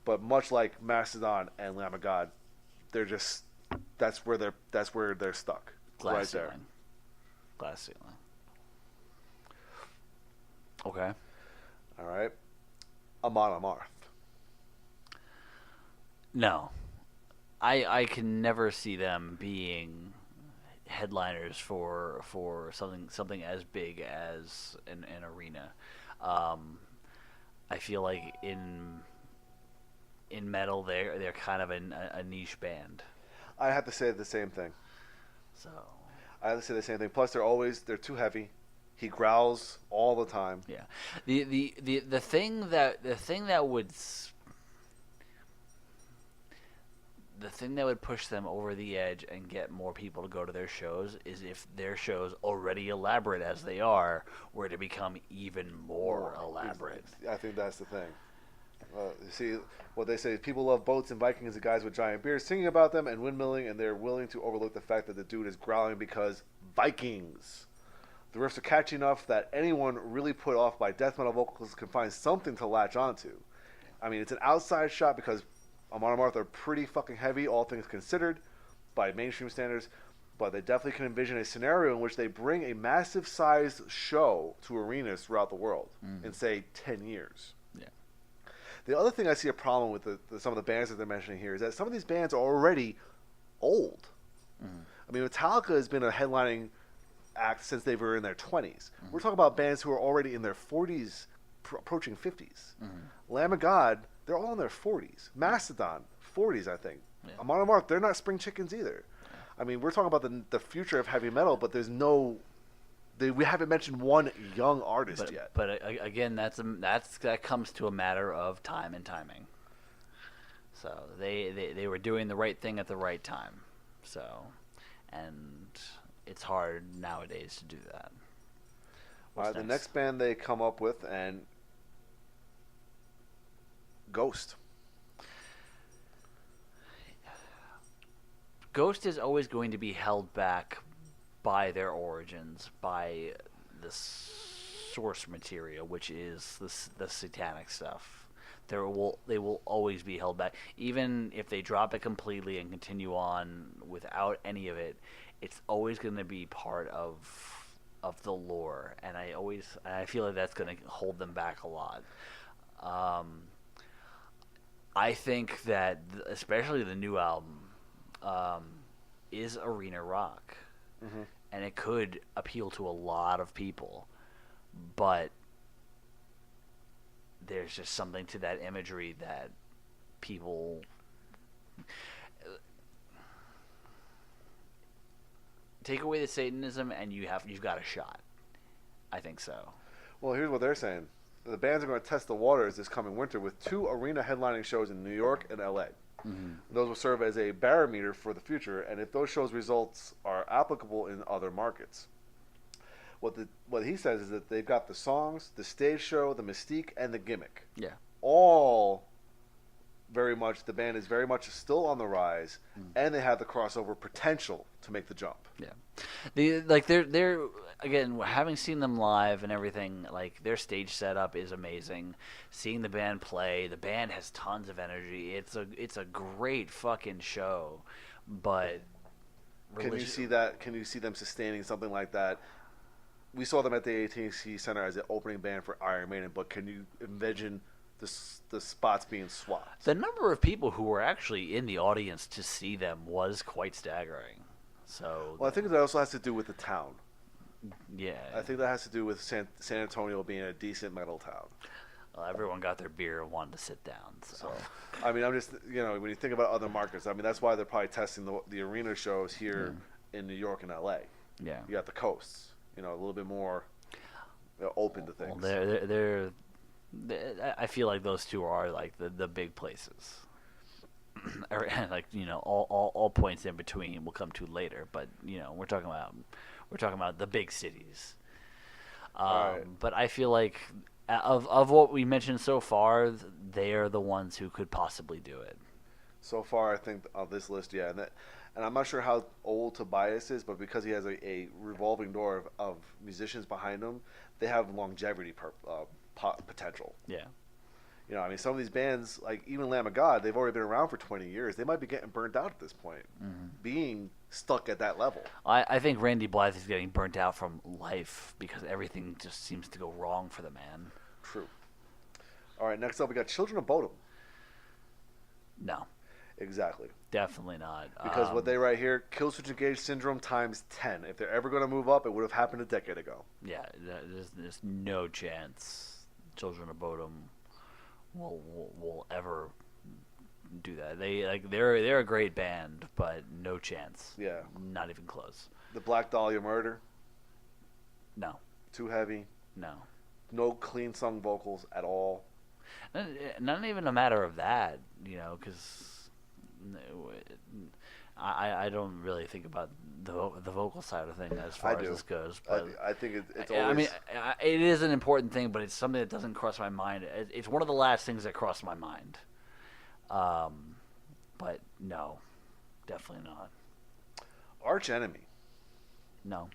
but much like Mastodon and Lamb of God, they're just that's where they're stuck. Glass ceiling. Glass ceiling. Okay. All right. Amon Amarth. No. I can never see them being headliners for something as big as an arena. I feel like in metal they're kind of a niche band. I have to say the same thing. So I have to say the same thing. Plus they're too heavy. He growls all the time. Yeah. The thing that would push them over the edge and get more people to go to their shows is if their shows, already elaborate as they are, were to become even more elaborate. I think that's the thing. You see, what they say, people love boats and Vikings and guys with giant beards singing about them and windmilling, and they're willing to overlook the fact that the dude is growling because Vikings. The riffs are catchy enough that anyone really put off by death metal vocals can find something to latch onto. I mean, it's an outside shot because Amon Amarth are pretty fucking heavy, all things considered, by mainstream standards, but they definitely can envision a scenario in which they bring a massive-sized show to arenas throughout the world in, say, 10 years. Yeah. The other thing I see a problem with some of the bands that they're mentioning here is that some of these bands are already old. Mm-hmm. I mean, Metallica has been a headlining act since they were in their 20s. Mm-hmm. We're talking about bands who are already in their 40s, approaching 50s. Mm-hmm. Lamb of God, they're all in their 40s. Mastodon, 40s, I think. Yeah. Amon Amarth, they're not spring chickens either. Yeah. I mean, we're talking about the future of heavy metal, but there's we haven't mentioned one young artist yet. But again, that comes to a matter of time and timing. So they were doing the right thing at the right time. So, and it's hard nowadays to do that. All right, the next band they come up with, and Ghost. Ghost is always going to be held back by their origins, by the source material, which is the satanic stuff. They will always be held back, even if they drop it completely and continue on without any of it. It's always going to be part of the lore, and I feel like that's going to hold them back a lot. I think that especially the new album is arena rock, and it could appeal to a lot of people, but there's just something to that imagery that people take away the Satanism and you've got a shot. I think so. Well, here's what they're saying. The bands are going to test the waters this coming winter with 2 arena headlining shows in New York and LA. Mm-hmm. Those will serve as a barometer for the future, and if those shows' results are applicable in other markets. What he says is that they've got the songs, the stage show, the mystique, and the gimmick. Yeah. All very much, the band is very much still on the rise, and they have the crossover potential to make the jump. Yeah. They're again, having seen them live and everything, like their stage setup is amazing. Seeing the band play, the band has tons of energy. It's a great fucking show, but Can you see that? Can you see them sustaining something like that? We saw them at the AT&T Center as the opening band for Iron Maiden, but can you envision the spots being swapped? The number of people who were actually in the audience to see them was quite staggering. So, Well, I think that also has to do with the town. yeah, I think that has to do with San Antonio being a decent metal town. well, everyone got their beer and wanted to sit down. So, I mean, I'm just, when you think about other markets, I mean, that's why they're probably testing the arena shows here in New York and LA. yeah. You got the coasts, a little bit more open to things. Well, I feel like those two are like the big places. Like all points in between we'll come to later, but we're talking about the big cities. Right. But I feel like of what we mentioned so far, they are the ones who could possibly do it. So far, I think on this list, yeah, and I'm not sure how old Tobias is, but because he has a revolving door of musicians behind him, they have longevity potential. Yeah. I mean, some of these bands, like even Lamb of God, they've already been around for 20 years. They might be getting burnt out at this point, being stuck at that level. I think Randy Blythe is getting burnt out from life because everything just seems to go wrong for the man. True. All right, next up we got Children of Bodom. No, Exactly. definitely not. Because what they write here, Killswitch Engage syndrome times 10. If they're ever going to move up, it would have happened a decade ago. Yeah, there's no chance Children of Bodom will ever do that. They're a great band, but no chance. Yeah. Not even close. The Black Dahlia Murder, No. too heavy. No. No clean sung vocals at all. Not even a matter of that, because I don't really think about the vocal side of things as far as this goes. But I think it's I always... mean, it is an important thing, but it's something that doesn't cross my mind. It's one of the last things that crossed my mind. But no, definitely not. Arch Enemy. No.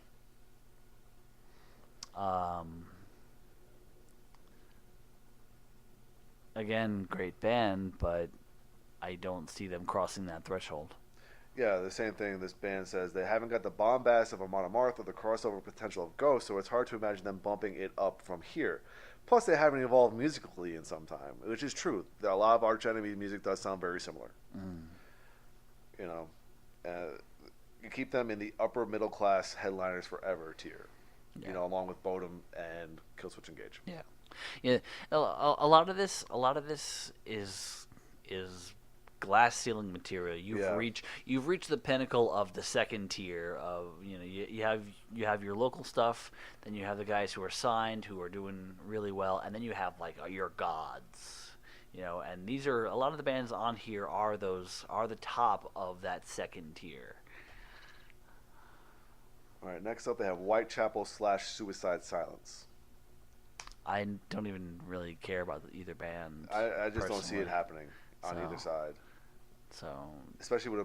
Again, great band, but I don't see them crossing that threshold. Yeah, the same thing this band says. They haven't got the bombast of a Monomarth or the crossover potential of Ghost, so it's hard to imagine them bumping it up from here. Plus, they haven't evolved musically in some time, which is true. A lot of Arch Enemy music does sound very similar. You keep them in the upper middle class headliners forever tier. Yeah. Along with Bodom and Killswitch Engage. Yeah. A lot of this is glass ceiling material. You've reached the pinnacle of the second tier of you have your local stuff, then you have the guys who are signed who are doing really well, and then you have like your gods. And these are a lot of the bands on here are the top of that second tier. All right, next up they have Whitechapel / Suicide Silence. I don't even really care about either band. I just don't see it personally. happening on either side. So, Especially with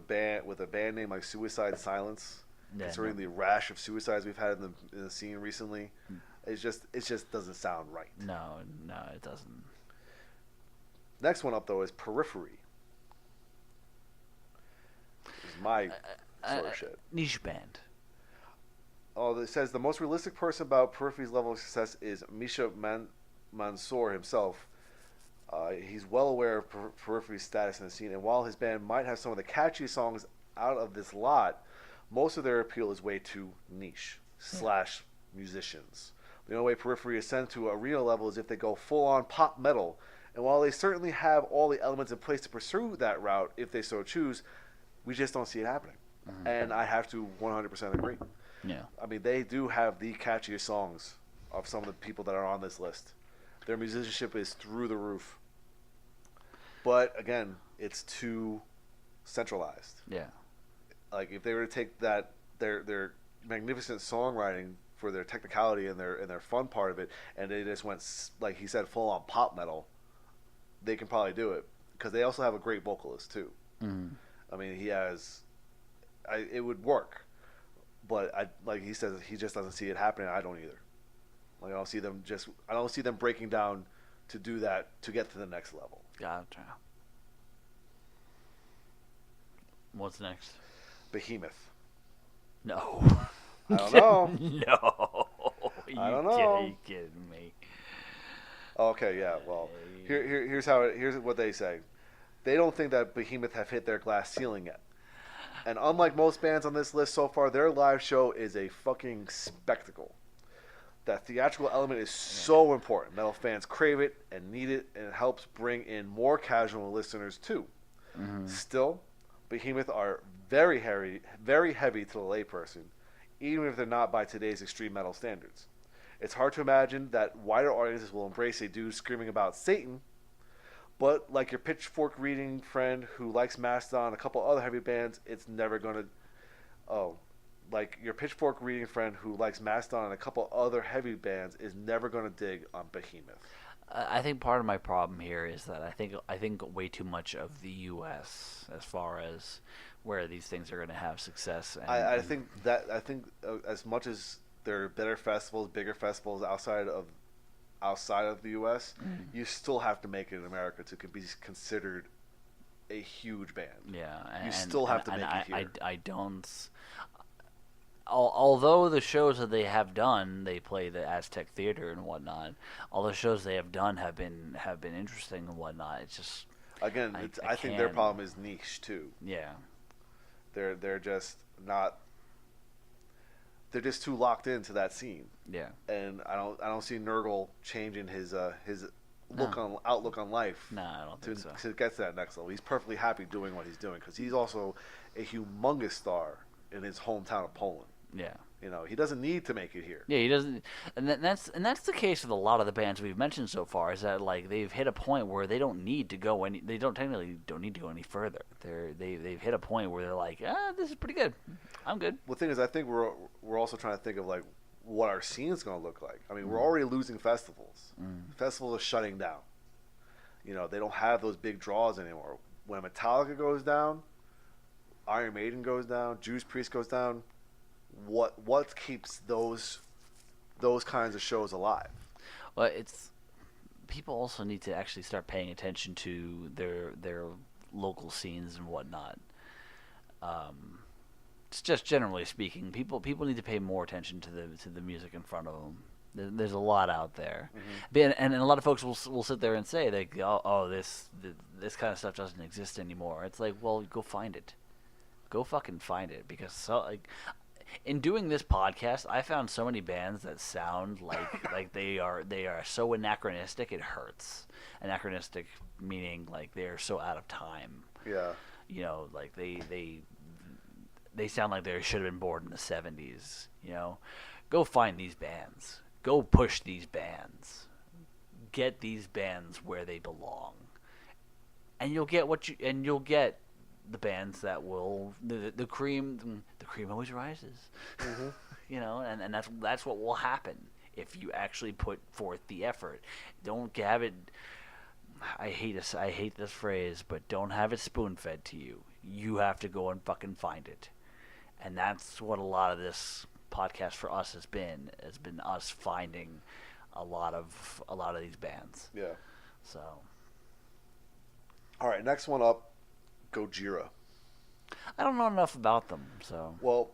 a band name like Suicide Silence, Yeah, considering no. the rash of suicides we've had in the scene recently, it just doesn't sound right. no, it doesn't. Next one up though is Periphery. It's my sort of shit. Niche band. Oh, it says the most realistic person about Periphery's level of success is Misha Mansour himself. He's well aware of Periphery's status in the scene, and while his band might have some of the catchiest songs out of this lot, most of their appeal is way too niche / musicians. The only way Periphery ascends to a real level is if they go full-on pop metal, and while they certainly have all the elements in place to pursue that route if they so choose, we just don't see it happening. And I have to 100% agree. Yeah. I mean, they do have the catchiest songs of some of the people that are on this list. Their musicianship is through the roof. But, again, it's too centralized. Yeah. Like, if they were to take that, their magnificent songwriting for their technicality and their fun part of it, and they just went, like he said, full-on pop metal, they can probably do it. Because they also have a great vocalist, too. I mean, he has... it would work. but like he says, he just doesn't see it happening. I don't either. Like I don't see them breaking down to do that to get to the next level. Gotcha. What's next? Behemoth. No. I don't know. No. I don't know. You kidding me? Okay, yeah. Well, here's what they say. They don't think that Behemoth have hit their glass ceiling yet. And unlike most bands on this list so far, their live show is a fucking spectacle. That theatrical element is so important. Metal fans crave it and need it, and it helps bring in more casual listeners too. Mm-hmm. Still, Behemoth are very heavy to the layperson, even if they're not by today's extreme metal standards. It's hard to imagine that wider audiences will embrace a dude screaming about Satan, but like your pitchfork reading friend who likes Mastodon and a couple other heavy bands, it's never gonna. Like your pitchfork reading friend who likes Mastodon and a couple other heavy bands is never gonna dig on Behemoth. I think part of my problem here is that I think way too much of the U.S. as far as where these things are going to have success. And, I think as much as there are better festivals, bigger festivals outside of the U.S., you still have to make it in America to be considered a huge band. Yeah, you still have to make it here. I don't. Although the shows that they have done, they play the Aztec Theater and whatnot. All the shows they have done have been interesting and whatnot. It's just again, I think their problem is niche too. Yeah, they're just not. They're just too locked into that scene. Yeah, and I don't see Nurgle changing his outlook on life. No, I don't think so. To get to that next level, he's perfectly happy doing what he's doing because he's also a humongous star in his hometown of Poland. Yeah, he doesn't need to make it here. Yeah, he doesn't, and that's the case with a lot of the bands we've mentioned so far. Is that like they've hit a point where they don't need to go any. They don't technically need to go any further. They've hit a point where they're like, this is pretty good. I'm good. Well, the thing is, I think we're also trying to think of like what our scene is going to look like. I mean, we're already losing festivals. Festivals are shutting down. They don't have those big draws anymore. When Metallica goes down, Iron Maiden goes down, Judas Priest goes down. What keeps those kinds of shows alive? Well, it's people also need to actually start paying attention to their local scenes and whatnot. It's just generally speaking, people need to pay more attention to the music in front of them. There's a lot out there, and a lot of folks will sit there and say this kind of stuff doesn't exist anymore. It's like, well, go find it. Go fucking find it, because in doing this podcast, I found so many bands that sound like they are so anachronistic it hurts. Anachronistic meaning like they're so out of time. Yeah. Like they sound like they should have been born in the 70s. Go find these bands. Go push these bands. Get these bands where they belong, and you'll get the bands that will the cream always rises. And that's what will happen if you actually put forth the effort. Don't have it. I hate this phrase, but don't have it spoon fed to you. You have to go and fucking find it, and that's what a lot of this podcast for us has been us finding a lot of these bands. Yeah. So. All right, next one up. Gojira. I don't know enough about them, so. Well,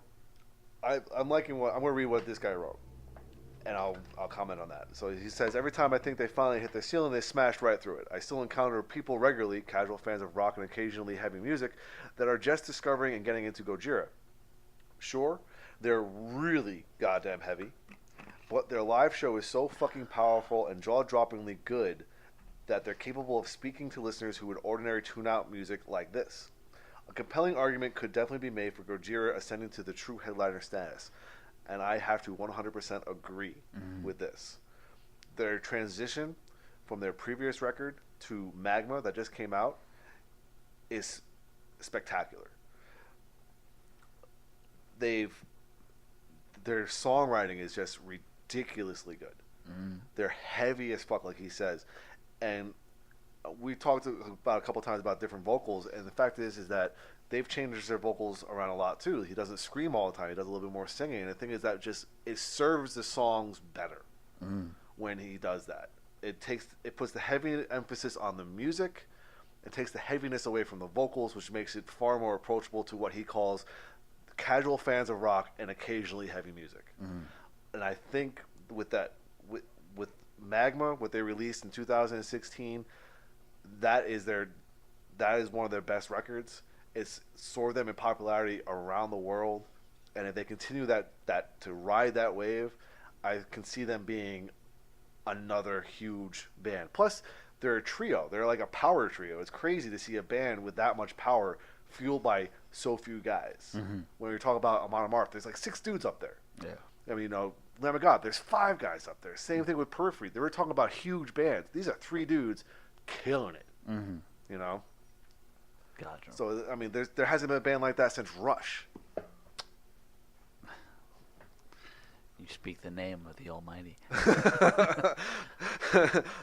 I'm liking I'm going to read what this guy wrote, and I'll comment on that. So he says, every time I think they finally hit their ceiling, they smashed right through it. I still encounter people regularly, casual fans of rock and occasionally heavy music, that are just discovering and getting into Gojira. Sure, they're really goddamn heavy, but their live show is so fucking powerful and jaw-droppingly good that they're capable of speaking to listeners who would ordinarily tune out music like this. A compelling argument could definitely be made for Gojira ascending to the true headliner status, and I have to 100% agree with this. Their transition from their previous record to Magma that just came out is spectacular. Their songwriting is just ridiculously good. They're heavy as fuck, like he says. And we talked about a couple times about different vocals, and the fact is that they've changed their vocals around a lot too. He doesn't scream all the time. He does a little bit more singing. And the thing is that just it serves the songs better when he does that. It puts the heavy emphasis on the music. It takes the heaviness away from the vocals, which makes it far more approachable to what he calls casual fans of rock and occasionally heavy music. And I think with that, with Magma, what they released in 2016, that is one of their best records. It's soared them in popularity around the world, and if they continue that to ride that wave, I can see them being another huge band. Plus, they're a trio. They're like a power trio. It's crazy to see a band with that much power fueled by so few guys. When you're talking about Amon Amarth, there's like 6 dudes up there. Yeah. I mean, Lamb of God, there's 5 guys up there. Same thing with Periphery. They were talking about huge bands. These are 3 dudes killing it. You know? Gotcha. So, I mean, there hasn't been a band like that since Rush. You speak the name of the Almighty.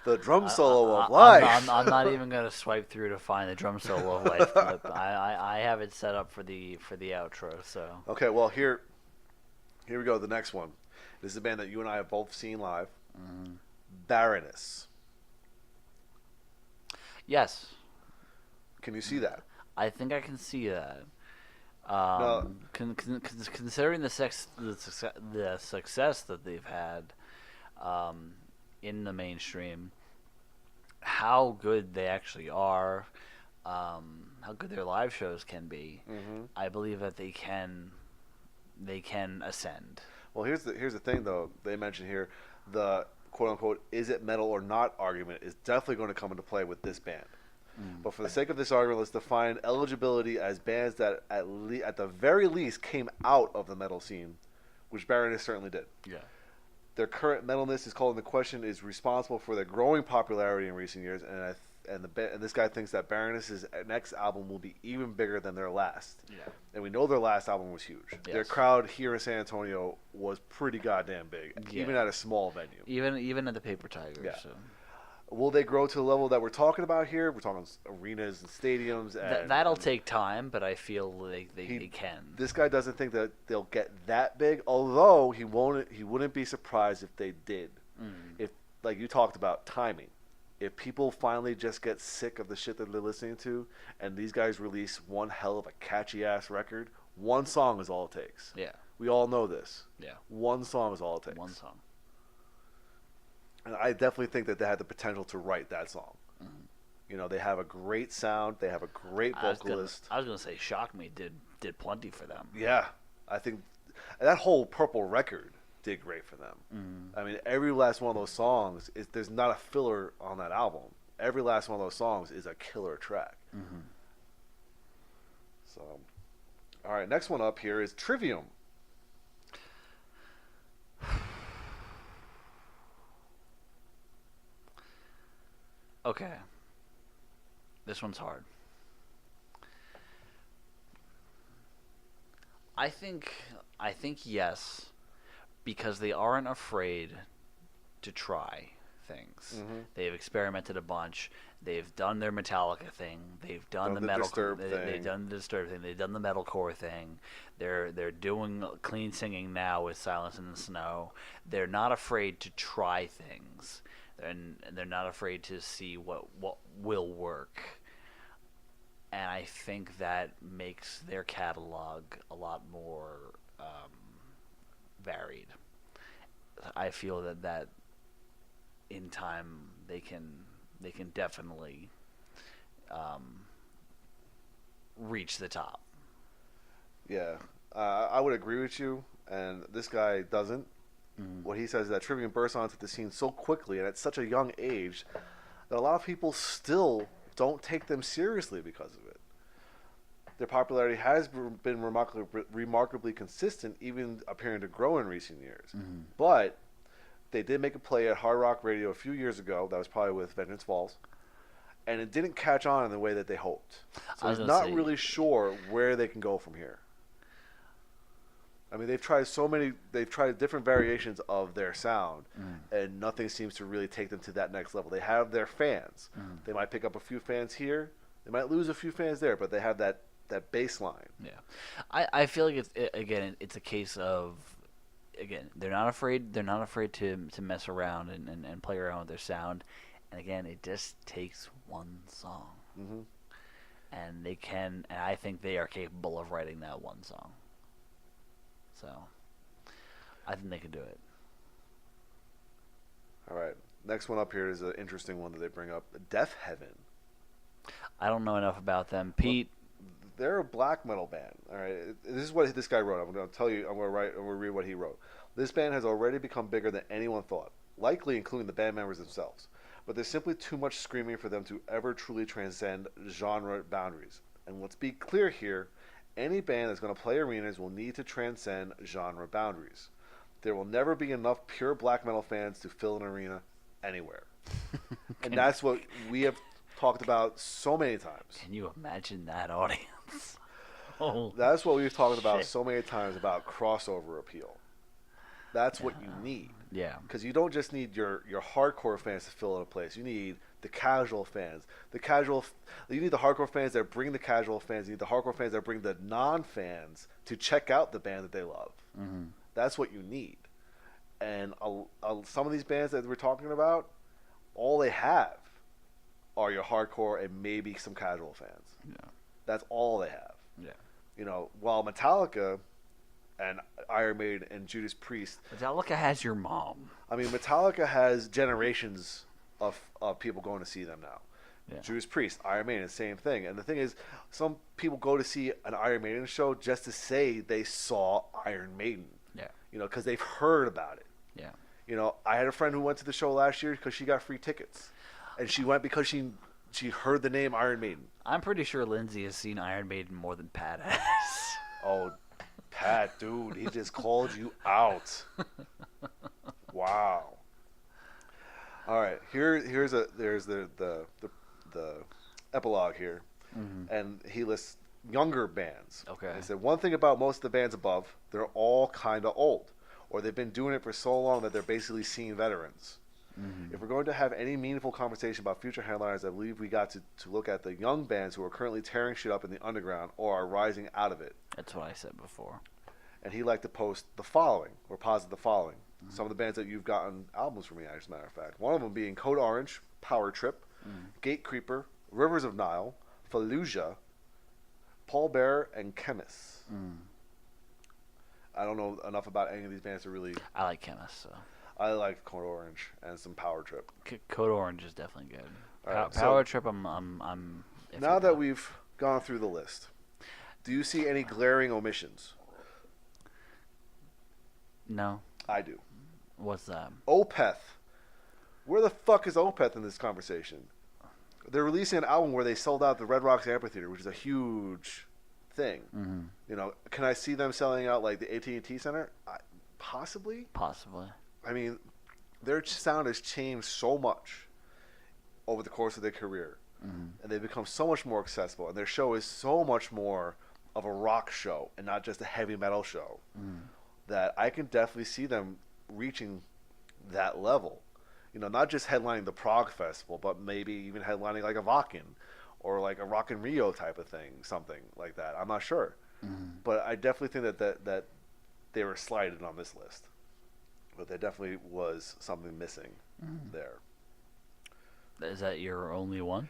The drum solo of life. I'm not even going to swipe through to find the drum solo of life clip. I have it set up for the outro. So Okay, well, here we go. The next one. This is a band that you and I have both seen live. Baroness. yes, Can you see that? I think I can see that. No. Considering the success that they've had in the mainstream, how good they actually are, how good their live shows can be, I believe that they can ascend. Well, here's the thing, though. They mentioned here the quote-unquote is it metal or not argument is definitely going to come into play with this band. But for the sake of this argument, let's define eligibility as bands that at the very least came out of the metal scene, which Baroness certainly did. Yeah. Their current metalness is called into question is responsible for their growing popularity in recent years, and this guy thinks that Baroness's next album will be even bigger than their last. Yeah. And we know their last album was huge. Yes. Their crowd here in San Antonio was pretty goddamn big, even at a small venue. Even at the Paper Tiger. Yeah. So. Will they grow to the level that we're talking about here? We're talking arenas and stadiums. That'll take time, but I feel they can. This guy doesn't think that they'll get that big, although he wouldn't be surprised if they did. If, like you talked about, timing. If people finally just get sick of the shit that they're listening to, and these guys release one hell of a catchy-ass record, one song is all it takes. Yeah. We all know this. Yeah. One song is all it takes. One song. And I definitely think that they had the potential to write that song. You know, they have a great sound. They have a great vocalist. I was gonna say, Shock Me did plenty for them. Yeah, I think that whole Purple record did great for them. I mean, every last one of those songs there's not a filler on that album. Every last one of those songs is a killer track. So, all right, next one up here is Trivium. Okay. This one's hard. I think yes, because they aren't afraid to try things. They've experimented a bunch. They've done their Metallica thing. They've done the metal Disturbed thing. thing. They've done the Disturbed thing. They've done the metalcore thing. They're doing clean singing now with Silence in the Snow. They're not afraid to try things. And they're not afraid to see what will work. And I think that makes their catalog a lot more varied. I feel that in time they can definitely reach the top. Yeah, I would agree with you, and this guy doesn't. What he says is that Trivium burst onto the scene so quickly and at such a young age that a lot of people still don't take them seriously because of it. Their popularity has been remarkably consistent, even appearing to grow in recent years. But they did make a play at Hard Rock Radio a few years ago. That was probably with Vengeance Falls. And it didn't catch on in the way that they hoped. So I'm not really sure where they can go from here. I mean, they've tried different variations of their sound, and nothing seems to really take them to that next level. They have their fans. They might pick up a few fans here. They might lose a few fans there, but they have that that bass line. Yeah, I feel like it's a case of, again, they're not afraid to mess around and play around with their sound, and again, it just takes one song, and I think they are capable of writing that one song. So I think they could do it. All right, next one up here is an interesting one that they bring up: Death Heaven. I don't know enough about them, Pete. They're a black metal band. All right, this is what this guy wrote. I'm going to tell you. I'm going to read what he wrote. This band has already become bigger than anyone thought, likely including the band members themselves. But there's simply too much screaming for them to ever truly transcend genre boundaries. And let's be clear here: any band that's going to play arenas will need to transcend genre boundaries. There will never be enough pure black metal fans to fill an arena anywhere, and that's what we have talked about so many times. Can you imagine that audience? That's what we've talked about so many times about crossover appeal. That's what you need. Yeah. Because you don't just need your hardcore fans to fill in a place. You need the casual fans. You need the hardcore fans that bring the casual fans. You need the hardcore fans that bring the non-fans to check out the band that they love. Mm-hmm. That's what you need. And some of these bands that we're talking about, all they have are your hardcore and maybe some casual fans. Yeah. That's all they have. Yeah. While Metallica and Iron Maiden and Judas Priest. Metallica has your mom. I mean, Metallica has generations of people going to see them now. Yeah. Judas Priest, Iron Maiden, same thing. And the thing is, some people go to see an Iron Maiden show just to say they saw Iron Maiden. Yeah. Because they've heard about it. Yeah. I had a friend who went to the show last year because she got free tickets. And she went because she heard the name Iron Maiden. I'm pretty sure Lindsay has seen Iron Maiden more than Pat has. Oh, Pat, dude, he just called you out. Wow. All right, there's the epilogue here, and he lists younger bands. Okay. He said one thing about most of the bands above, they're all kind of old, or they've been doing it for so long that they're basically scene veterans. Mm-hmm. If we're going to have any meaningful conversation about future headliners, I believe we got to look at the young bands who are currently tearing shit up in the underground or are rising out of it. That's what I said before. And he liked to post the following, or posit the following. Mm-hmm. Some of the bands that you've gotten albums from me, as a matter of fact. One of them being Code Orange, Power Trip, Gate Creeper, Rivers of Nile, Fallujah, Paul Bearer, and Chemist. I don't know enough about any of these bands to really... I like Chemist, so... I like Code Orange and some Power Trip. Code Orange is definitely good. Right, Power Trip, I'm. Now that we've gone through the list, do you see any glaring omissions? No. I do. What's that? Opeth. Where the fuck is Opeth in this conversation? They're releasing an album where they sold out the Red Rocks Amphitheater, which is a huge thing. Mm-hmm. Can I see them selling out like the AT&T Center? Possibly. Possibly. I mean, their sound has changed so much over the course of their career. Mm-hmm. And they've become so much more accessible. And their show is so much more of a rock show and not just a heavy metal show. That I can definitely see them reaching that level. Not just headlining the Prague Festival, but maybe even headlining like a Vakken or like a Rock in Rio type of thing, something like that. I'm not sure. But I definitely think that they were slighted on this list. But there definitely was something missing there. Is that your only one?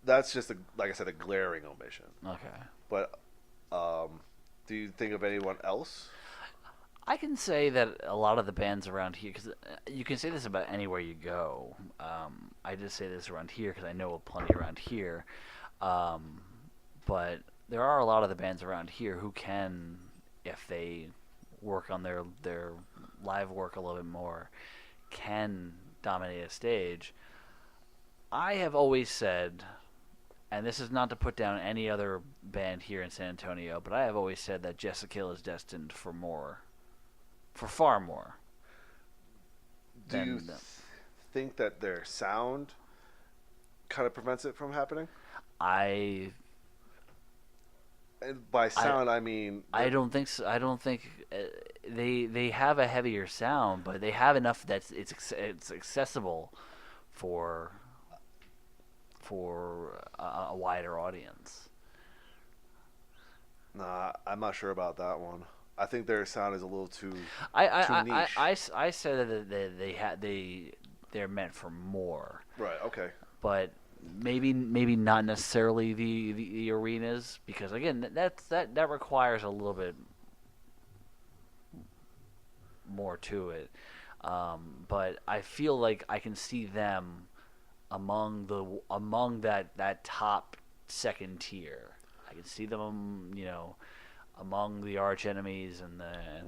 That's just, like I said, a glaring omission. Okay. But do you think of anyone else? I can say that a lot of the bands around here, because you can say this about anywhere you go. I just say this around here because I know plenty around here. But there are a lot of the bands around here who can, if they work on their live work a little bit more, can dominate a stage. I have always said, and this is not to put down any other band here in San Antonio, but I have always said that Jessica is destined for more. For far more. Do you think that their sound kind of prevents it from happening? And by sound, I mean... I don't think so. I don't think... They have a heavier sound, but they have enough that it's accessible for a wider audience. Nah, I'm not sure about that one. I think their sound is a little too niche. I said that they're meant for more. Right. Okay. But maybe not necessarily the arenas, because again that requires a little bit more to it. But I feel like I can see them among that top second tier. I can see them, among the arch enemies and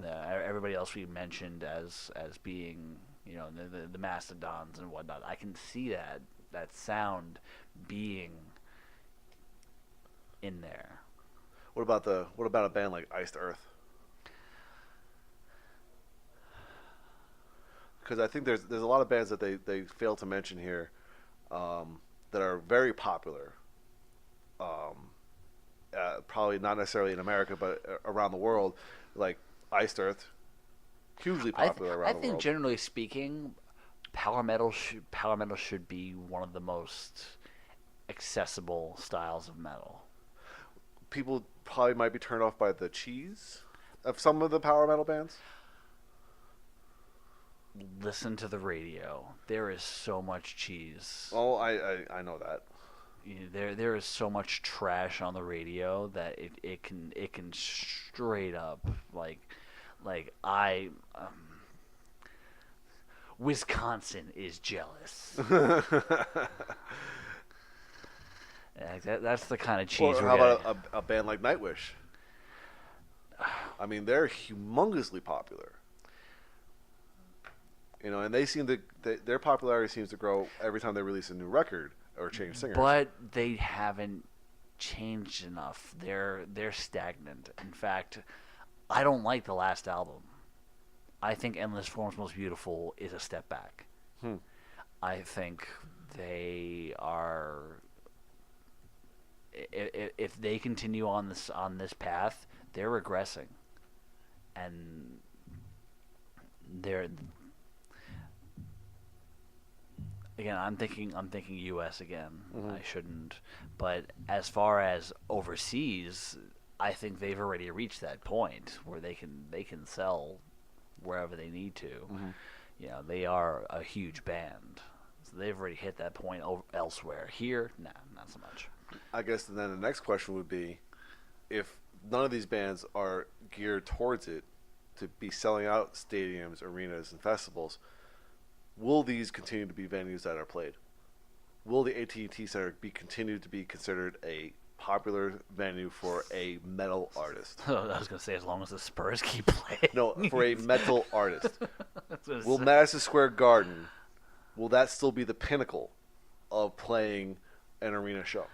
everybody else we mentioned as being, the mastodons and whatnot. I can see that sound being in there. What about a band like Iced Earth? Because I think there's a lot of bands that they fail to mention here that are very popular. Probably not necessarily in America, but around the world, like Iced Earth, hugely popular around the world. I think generally speaking, power metal should be one of the most accessible styles of metal. People probably might be turned off by the cheese of some of the power metal bands. Listen to the radio. There is so much cheese. Oh, I know that. There is so much trash on the radio that it can straight up Wisconsin is jealous. That's the kind of cheese. Or how about a band like Nightwish? I mean, they're humongously popular. And they seem their popularity seems to grow every time they release a new record or change singers. But they haven't changed enough. They're stagnant. In fact, I don't like the last album. I think Endless Forms Most Beautiful is a step back. I think they are. If they continue on this path, they're regressing, and they're. Again, I'm thinking U.S. again. Mm-hmm. I shouldn't, but as far as overseas, I think they've already reached that point where they can sell wherever they need to. Mm-hmm. They are a huge band, so they've already hit that point elsewhere. Here, nah, not so much. I guess then the next question would be, if none of these bands are geared towards it to be selling out stadiums, arenas, and festivals, will these continue to be venues that are played? Will the AT&T Center continue to be considered a popular venue for a metal artist? I was going to say, as long as the Spurs keep playing. No, for a metal artist. Will Madison Square Garden, will that still be the pinnacle of playing an arena show?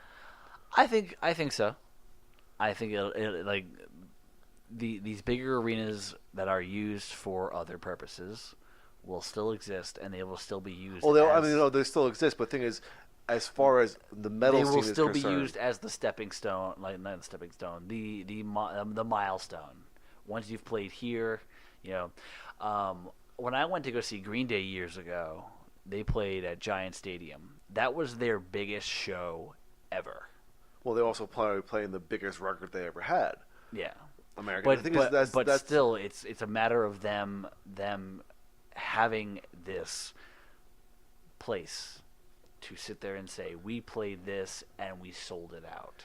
I think so. I think these bigger arenas that are used for other purposes will still exist, and they will still be used. Well, they still exist, but the thing is, as far as the metal scene is concerned, they will still be used as the stepping stone, not the stepping stone, the milestone. Once you've played here, when I went to go see Green Day years ago, they played at Giant Stadium. That was their biggest show ever. Well, they also playing the biggest record they ever had. Yeah, American. But still, it's a matter of them having this place to sit there and say, we played this and we sold it out.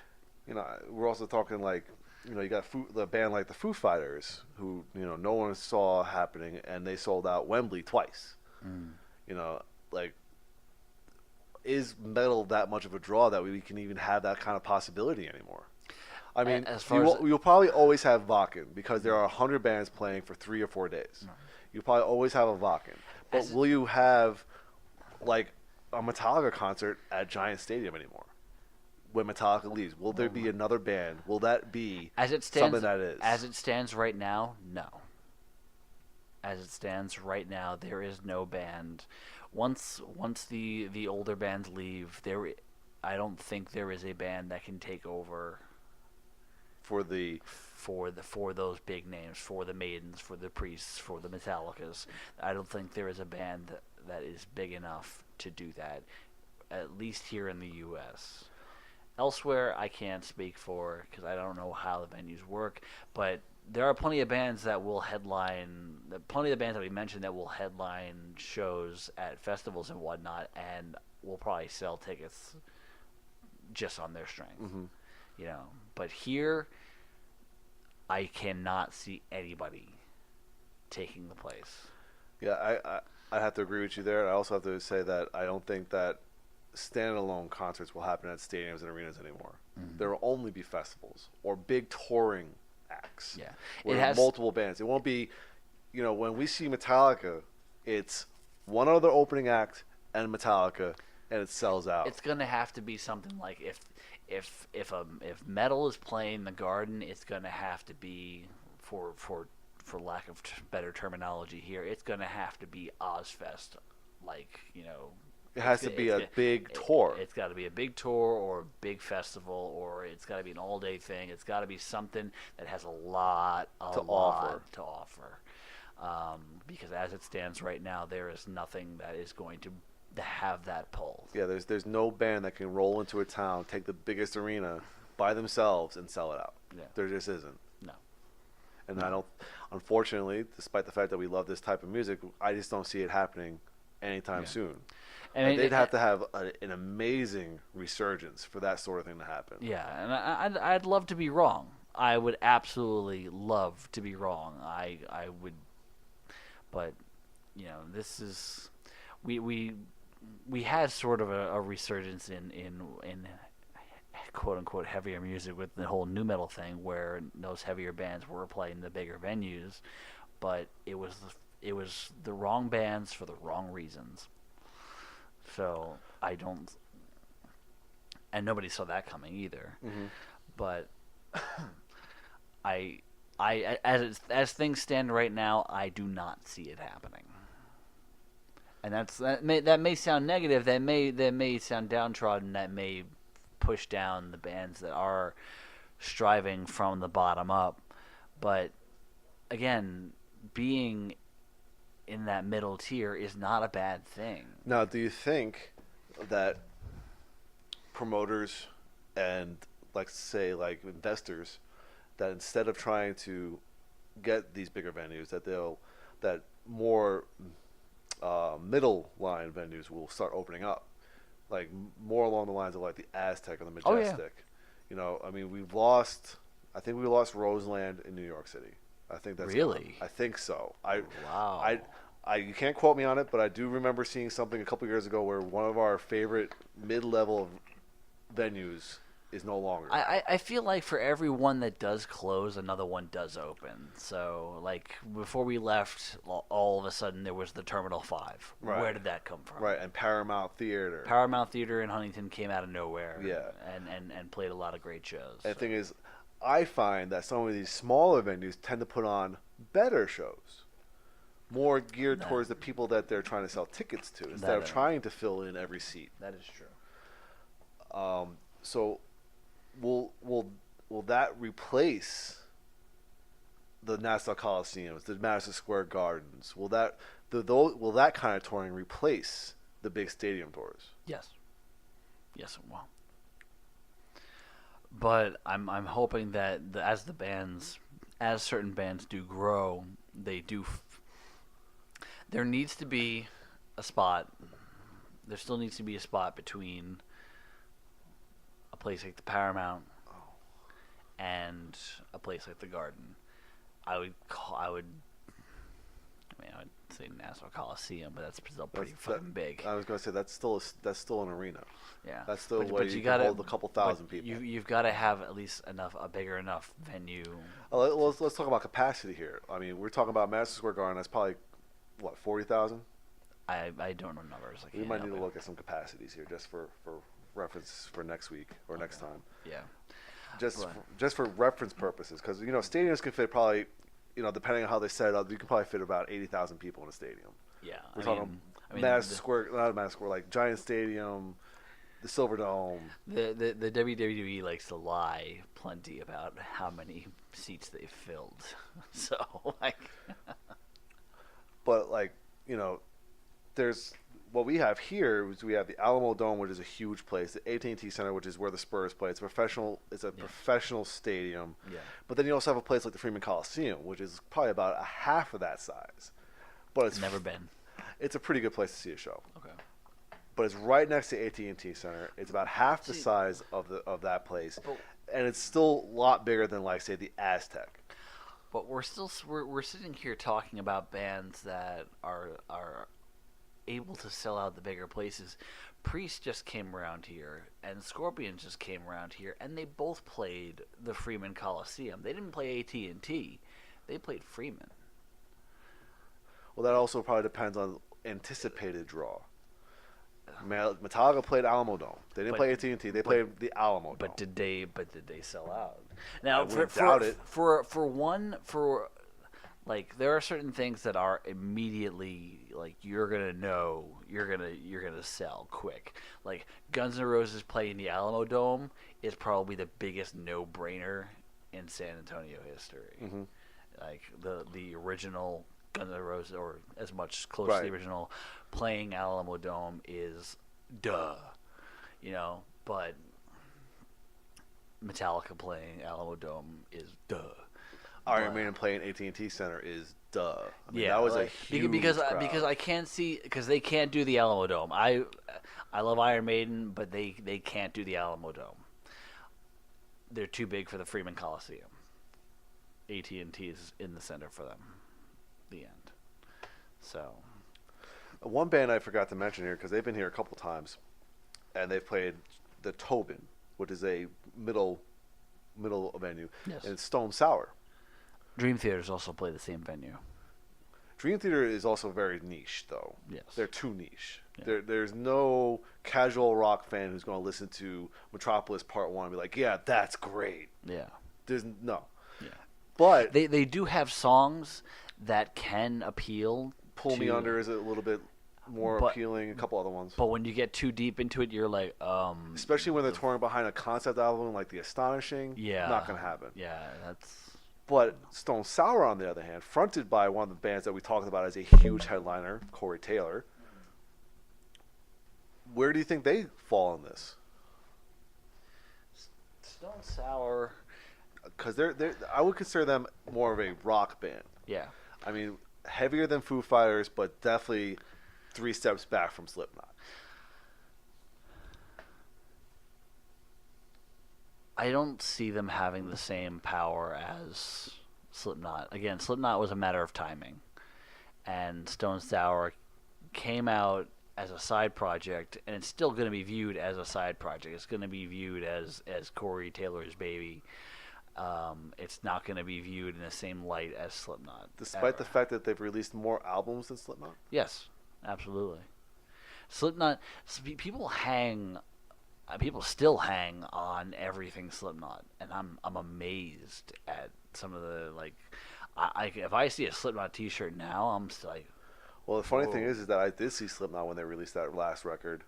We're also talking you got the band like the Foo Fighters, who no one saw happening, and they sold out Wembley twice. Is metal that much of a draw that we can even have that kind of possibility anymore? I mean, you'll probably always have Wacken, because there are 100 bands playing for 3 or 4 days. No. You'll probably always have a Wacken. But will you have, a Metallica concert at Giant Stadium anymore? When Metallica leaves, will there be another band? Will that be something that is? As it stands right now, no. As it stands right now, there is no band. Once the older bands leave, I don't think there is a band that can take over for those big names, for the Maidens, for the Priests, for the Metallicas. I don't think there is a band that is big enough to do that, at least here in the U.S. Elsewhere, I can't speak for because I don't know how the venues work, but there are plenty of bands that will headline. Plenty of the bands that we mentioned that will headline shows at festivals and whatnot, and will probably sell tickets just on their strength. Mm-hmm. You know, but here, I cannot see anybody taking the place. Yeah, I have to agree with you there. I also have to say that I don't think that standalone concerts will happen at stadiums and arenas anymore. Mm-hmm. There will only be festivals or big touring acts. Yeah, Where it has multiple bands. It won't be, when we see Metallica, it's one other opening act and Metallica, and it sells out. It's gonna have to be something like if metal is playing the Garden, it's gonna have to be for lack of better terminology here, it's gonna have to be Ozfest, It has to be a big tour. It's got to be a big tour or a big festival, or it's got to be an all-day thing. It's got to be something that has a lot to offer. Because as it stands right now, there is nothing that is going to have that pull. Yeah, there's no band that can roll into a town, take the biggest arena by themselves, and sell it out. Yeah. There just isn't. No. And I don't, unfortunately, despite the fact that we love this type of music, I just don't see it happening anytime soon. And they'd have to have an amazing resurgence for that sort of thing to happen. Yeah, and I'd love to be wrong. I would absolutely love to be wrong. I would, but this is we had sort of a resurgence in quote unquote heavier music with the whole nu metal thing, where those heavier bands were playing the bigger venues, but it was the wrong bands for the wrong reasons. So and nobody saw that coming either. Mm-hmm. But as things stand right now, I do not see it happening. And that may sound negative. That may sound downtrodden. That may push down the bands that are striving from the bottom up. But again, being in that middle tier is not a bad thing. Now, do you think that promoters and like investors, that instead of trying to get these bigger venues, that more middle line venues will start opening up, like more along the lines of like the Aztec or the Majestic? Oh, yeah. I mean, we lost Roseland in New York City. I think that's really. I think so. Wow. You can't quote me on it, but I do remember seeing something a couple years ago where one of our favorite mid-level venues is no longer. I feel like for every one that does close, another one does open. So, like, before we left, all of a sudden there was the Terminal 5. Right. Where did that come from? Right, and Paramount Theater. Paramount Theater in Huntington came out of nowhere. Yeah. And played a lot of great shows. And the thing is, I find that some of these smaller venues tend to put on better shows, more geared towards the people that they're trying to sell tickets to, instead of trying to fill in every seat. That is true. So, will that replace the Nassau Coliseums, the Madison Square Gardens? Will that kind of touring replace the big stadium tours? Yes. Yes, it will. But I'm hoping that as certain bands do grow, they do. There needs to be a spot. There still needs to be a spot between a place like the Paramount and a place like the Garden. I would say Nassau Coliseum, but that's still pretty fucking big. I was going to say that's still an arena. Yeah, that's still where you gotta hold a couple thousand people. You've got to have at least a bigger enough venue. Let's talk about capacity here. I mean, we're talking about Madison Square Garden. That's probably 40,000. I don't know numbers. We might need to look at some capacities here just for reference for next week or next time. Yeah. Just for reference purposes, because stadiums can fit probably, depending on how they set it up, you can probably fit about 80,000 people in a stadium. Yeah, we're talking Madison Square, not Madison Square, like Giant Stadium, the Silver Dome. The WWE likes to lie plenty about how many seats they filled. So but there's what we have here is we have the Alamo Dome, which is a huge place. The AT&T Center, which is where the Spurs play. It's a professional stadium. Yeah. But then you also have a place like the Freeman Coliseum, which is probably about a half of that size. But it's Never been. It's a pretty good place to see a show. Okay. But it's right next to AT&T Center. It's about half the size of that place, and it's still a lot bigger than, like, say, the Aztec. But we're sitting here talking about bands that are able to sell out the bigger places. Priest just came around here, and Scorpions just came around here, and they both played the Freeman Coliseum. They didn't play AT&T. They played Freeman. Well, that also probably depends on anticipated draw. Metallica played Alamo Dome. They didn't play AT&T. They played the Alamo Dome. But did they sell out? Now, there are certain things that are immediately, like, you're gonna know you're gonna sell quick. Like, Guns N' Roses playing the Alamo Dome is probably the biggest no-brainer in San Antonio history. Mm-hmm. Like the original Guns N' Roses, or as much close to the original, playing Alamo Dome is duh, but Metallica playing Alamo Dome is duh. Iron Maiden playing AT&T Center is duh. I mean, yeah, that was a huge because crowd. I can't see, because they can't do the Alamo Dome. I love Iron Maiden, but they can't do the Alamo Dome. They're too big for the Freeman Coliseum. AT&T is in the center for them. The end. So, one band I forgot to mention here, because they've been here a couple times, and they've played the Tobin, which is a middle venue, yes. and it's Stone Sour. Dream Theaters also play the same venue. Dream Theater is also very niche, though. Yes. They're too niche. Yeah. There's no casual rock fan who's going to listen to Metropolis Part 1 and be like, yeah, that's great. Yeah. There's no. Yeah. But they do have songs that can appeal. Pull Me Under is a little bit more appealing. A couple other ones. But when you get too deep into it, you're like, especially when they're touring behind a concept album like The Astonishing. Yeah. Not going to happen. Yeah, that's... But Stone Sour, on the other hand, fronted by one of the bands that we talked about as a huge headliner, Corey Taylor. Where do you think they fall in this? Stone Sour... Because I would consider them more of a rock band. Yeah. I mean, heavier than Foo Fighters, but definitely 3 steps back from Slipknot. I don't see them having the same power as Slipknot. Again, Slipknot was a matter of timing. And Stone Sour came out as a side project, and it's still going to be viewed as a side project. It's going to be viewed as Corey Taylor's baby. It's not going to be viewed in the same light as Slipknot. Despite the fact that they've released more albums than Slipknot? Yes, absolutely. Slipknot, people still hang on everything Slipknot, and I'm amazed at some of the, like, if I see a Slipknot T-shirt now, I'm just like, well, the funny thing is that I did see Slipknot when they released that last record.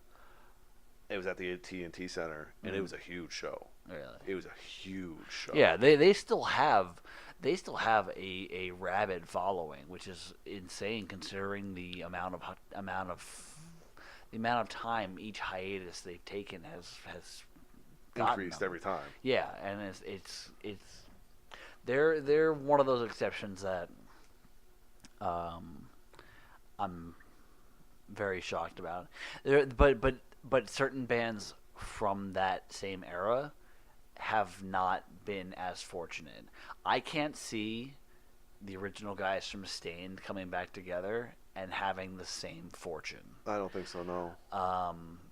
It was at the AT&T Center, and it was a huge show. Really? It was a huge show. Yeah, they still have a rabid following, which is insane considering the amount of time each hiatus they've taken has increased them. every time. Yeah, and it's they're one of those exceptions that I'm very shocked about. But certain bands from that same era have not been as fortunate. I can't see the original guys from Stained coming back together and having the same fortune. I don't think so, no.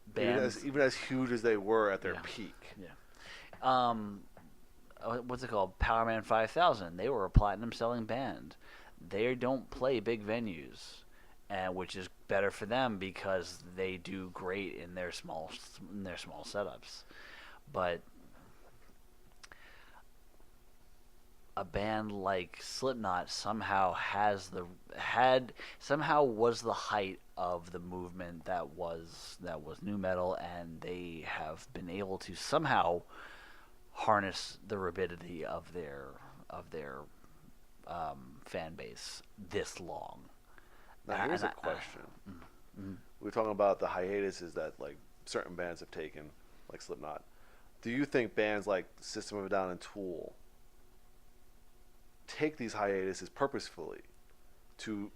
Bands, even as huge as they were at their peak. Yeah. What's it called? Powerman 5000. They were a platinum selling band. They don't play big venues, which is better for them because they do great in their small setups. But a band like Slipknot somehow was the height of the movement that was nu metal, and they have been able to somehow harness the rabidity of their fan base this long. Now here's a question. We're talking about the hiatuses that like certain bands have taken, like Slipknot. Do you think bands like System of a Down and Tool take these hiatuses purposefully to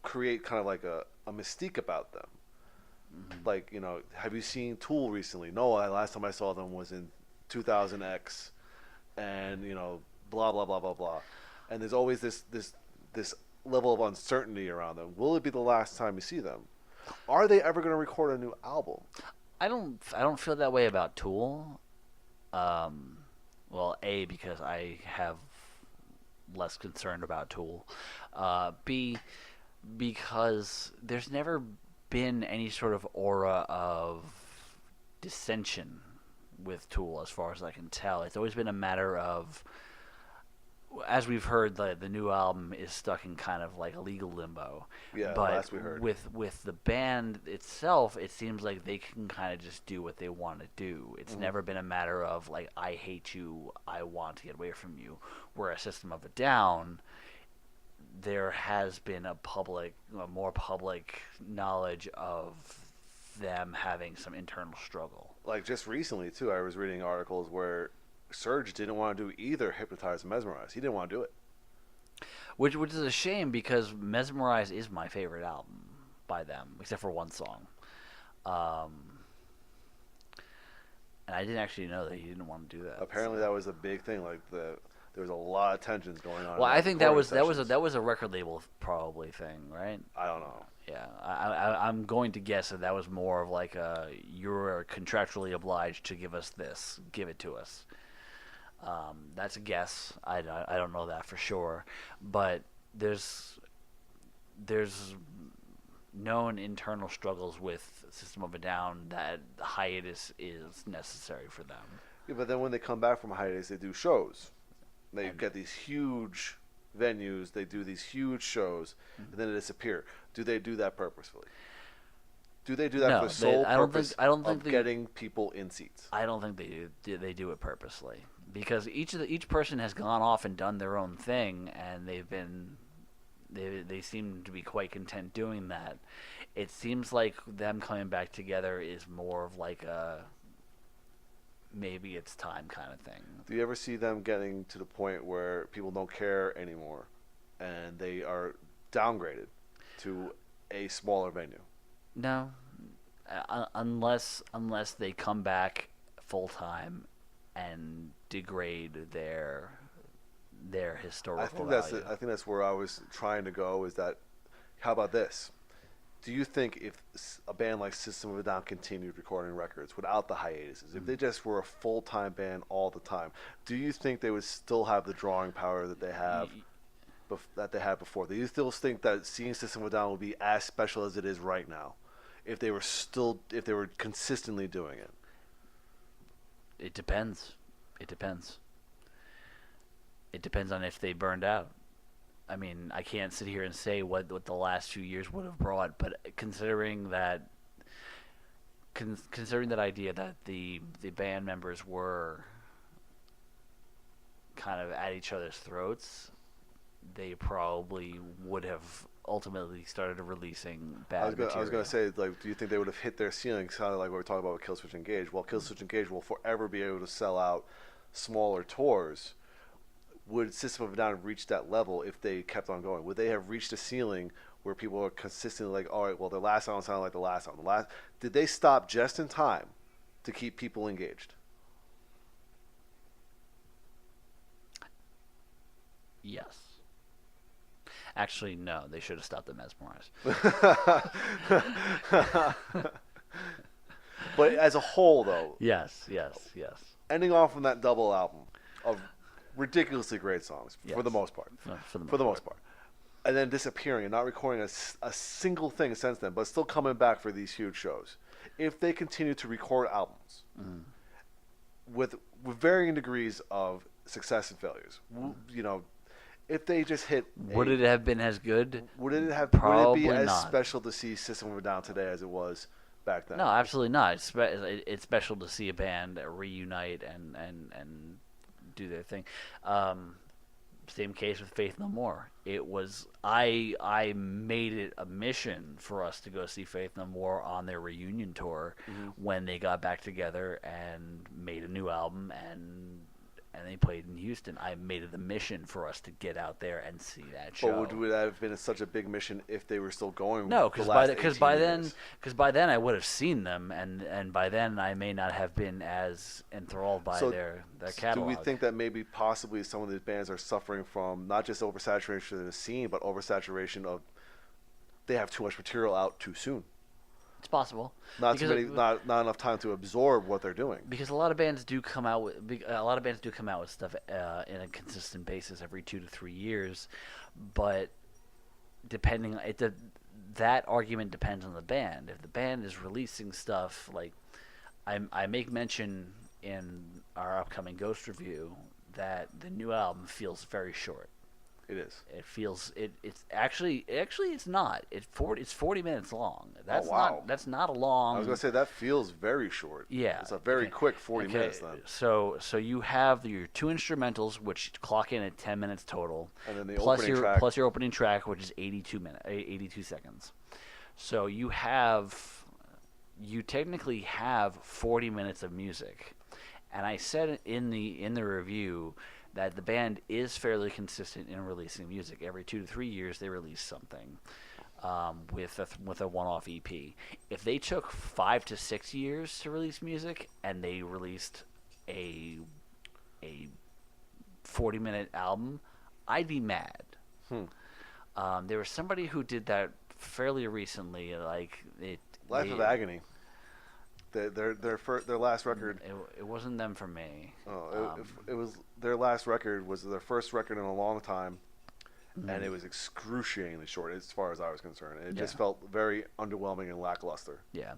create kind of like a mystique about them? Like, you know, have you seen Tool recently? No, last time I saw them was in 2000X, and you know, blah blah blah blah blah. And there's always this level of uncertainty around them. Will it be the last time you see them? Are they ever going to record a new album? I don't feel that way about Tool. Well, A, because I have less concern about Tool. B, because there's never been any sort of aura of dissension with Tool, as far as I can tell. It's always been a matter of, as we've heard, the new album is stuck in kind of like a legal limbo. Yeah, but last we heard. with the band itself, it seems like they can kind of just do what they want to do. It's never been a matter of like, I hate you, I want to get away from you. Whereas System of a Down, there has been a more public knowledge of them having some internal struggle. Like just recently too, I was reading articles where Serge didn't want to do either Hypnotize or Mesmerize. He didn't want to do it. Which is a shame, because Mesmerize is my favorite album by them, except for one song. And I didn't actually know that he didn't want to do that. Apparently that was a big thing. Like there was a lot of tensions going on. Well, I think that was sessions. a record label probably thing, right? I don't know. Yeah, I'm going to guess that was more of like you're contractually obliged to give us this, give it to us. That's a guess. I don't know that for sure, but there's known internal struggles with System of a Down that the hiatus is necessary for them. Yeah, but then when they come back from a hiatus, they do shows. They get these huge venues. They do these huge shows, and then they disappear. Do they do that purposefully? Do they do that for the sole purpose of getting people in seats? I don't think they do. They do it purposely, because each person has gone off and done their own thing, and they seem to be quite content doing that. It seems like them coming back together is more of like a maybe it's time kind of thing. Do you ever see them getting to the point where people don't care anymore, and they are downgraded to a smaller venue? No, unless they come back full time and degrade their historical value. I think that's where I was trying to go. Is that, how about this? Do you think if a band like System of a Down continued recording records without the hiatuses, if they just were a full-time band all the time, do you think they would still have the drawing power that they have had before? Do you still think that seeing System of a Down would be as special as it is right now, if they were consistently doing it? It depends. It depends on if they burned out. I mean, I can't sit here and say what the last few years would have brought, but considering that idea that the band members were kind of at each other's throats, they probably would have ultimately started releasing bad material. I was going to say, like, do you think they would have hit their ceiling, kind of like what we're talking about with Killswitch Engage? Well, Killswitch Engage will forever be able to sell out smaller tours. Would System of a Down reach that level if they kept on going? Would they have reached a ceiling where people are consistently like, all right, well, their last album sounded like the last album. Did they stop just in time to keep people engaged? Yes. Actually, no. They should have stopped at Mesmerize. But as a whole, though. Yes. Ending off on that double album of ridiculously great songs, yes. for the most part. For the most part. And then disappearing and not recording a single thing since then, but still coming back for these huge shows. If they continue to record albums with varying degrees of success and failures, you know, if they just hit... Would it have been as good? Would it Probably be as not. special to see System of a Down today as it was back then? No, absolutely not. It's special to see a band reunite and do their thing. Same case with Faith No More. It was I made it a mission for us to go see Faith No More on their reunion tour when they got back together and made a new album and they played in Houston. I made it a mission for us to get out there and see that show. But would that have been such a big mission if they were still going? No, because by then I would have seen them, and by then I may not have been as enthralled by their catalog. Do we think that maybe possibly some of these bands are suffering from not just oversaturation of the scene, but oversaturation of they have too much material out too soon? It's possible. Not enough time to absorb what they're doing. Because a lot of bands do come out with stuff in a consistent basis every 2 to 3 years, but that argument depends on the band. If the band is releasing stuff like I make mention in our upcoming Ghost review that the new album feels very short. It is. It feels it's actually it's not. It's 40 minutes long. That's That's not a long. I was gonna say that feels very short. Yeah. It's a very quick 40 minutes then. So you have your 2 instrumentals which clock in at 10 minutes total. And then the plus opening your opening track which is 82 seconds. So you technically have 40 minutes of music. And I said in the review that the band is fairly consistent in releasing music. Every 2 to 3 years, they release something with a one-off EP. If they took 5 to 6 years to release music and they released a 40-minute album, I'd be mad. There was somebody who did that fairly recently. Life of Agony. Their last record. It wasn't them for me. It was their last record was their first record in a long time, and it was excruciatingly short as far as I was concerned. It just felt very underwhelming and lackluster. Yeah,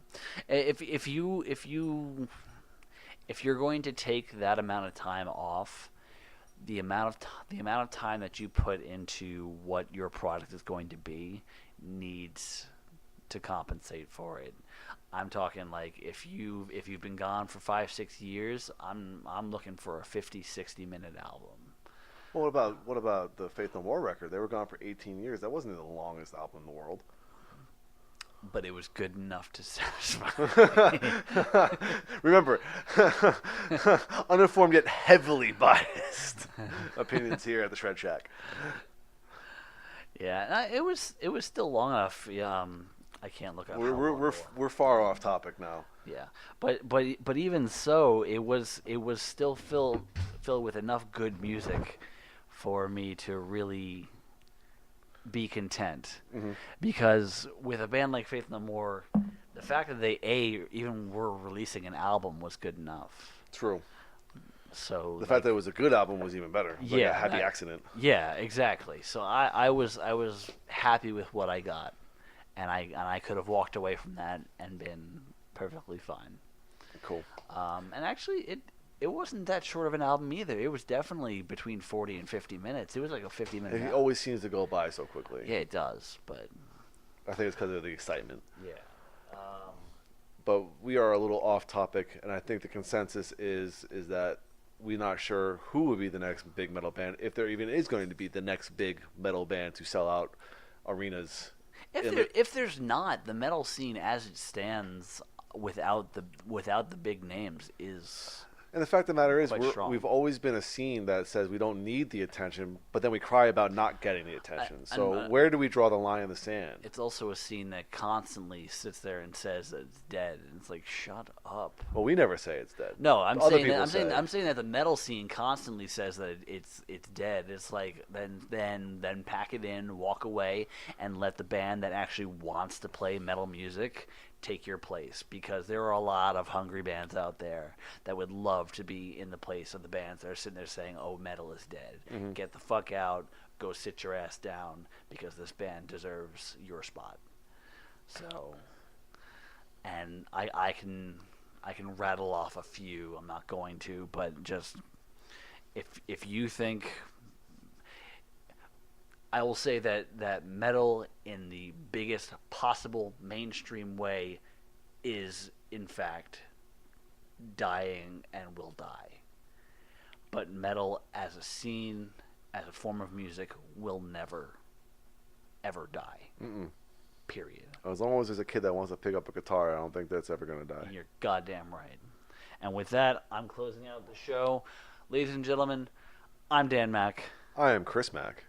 if you're going to take that amount of time off, the amount of time that you put into what your product is going to be needs to compensate for it. I'm talking like if you've been gone for 5-6 years, I'm looking for a 50-60 minute album. Well, what about the Faith No More record? They were gone for 18 years. That wasn't the longest album in the world. But it was good enough to satisfy me. Remember, uninformed yet heavily biased opinions here at the Shred Shack. Yeah, it was still long enough. I can't look up. We're far off topic now. Yeah, but even so, it was still filled with enough good music for me to really be content. Because with a band like Faith No More, the fact that they even were releasing an album was good enough. True. So the fact that it was a good album was even better. Like a happy accident. Yeah, exactly. So I was happy with what I got, and I could have walked away from that and been perfectly fine. Cool. And actually, it wasn't that short of an album either. It was definitely between 40 and 50 minutes. It was like a 50-minute. It always seems to go by so quickly. Yeah, it does. But I think it's because of the excitement. Yeah. But we are a little off topic, and I think the consensus is that we're not sure who will be the next big metal band, if there even is going to be the next big metal band to sell out arenas. If there's not, the metal scene as it stands without the big names is. And the fact of the matter is, we've always been a scene that says we don't need the attention, but then we cry about not getting the attention. So where do we draw the line in the sand? It's also a scene that constantly sits there and says that it's dead, and it's like, shut up. Well, we never say it's dead. No, I'm saying that the metal scene constantly says that it's dead. It's like then pack it in, walk away, and let the band that actually wants to play metal music take your place, because there are a lot of hungry bands out there that would love to be in the place of the bands that are sitting there saying, oh, metal is dead. Mm-hmm. Get the fuck out, go sit your ass down, because this band deserves your spot. So, and I can rattle off a few. I'm not going to, but just if you think, I will say that metal in the biggest possible mainstream way is, in fact, dying and will die. But metal as a scene, as a form of music will never, ever die. Mm-mm. Period. As long as there's a kid that wants to pick up a guitar, I don't think that's ever going to die. You're goddamn right. And with that, I'm closing out the show. Ladies and gentlemen, I'm Dan Mack. I am Chris Mack.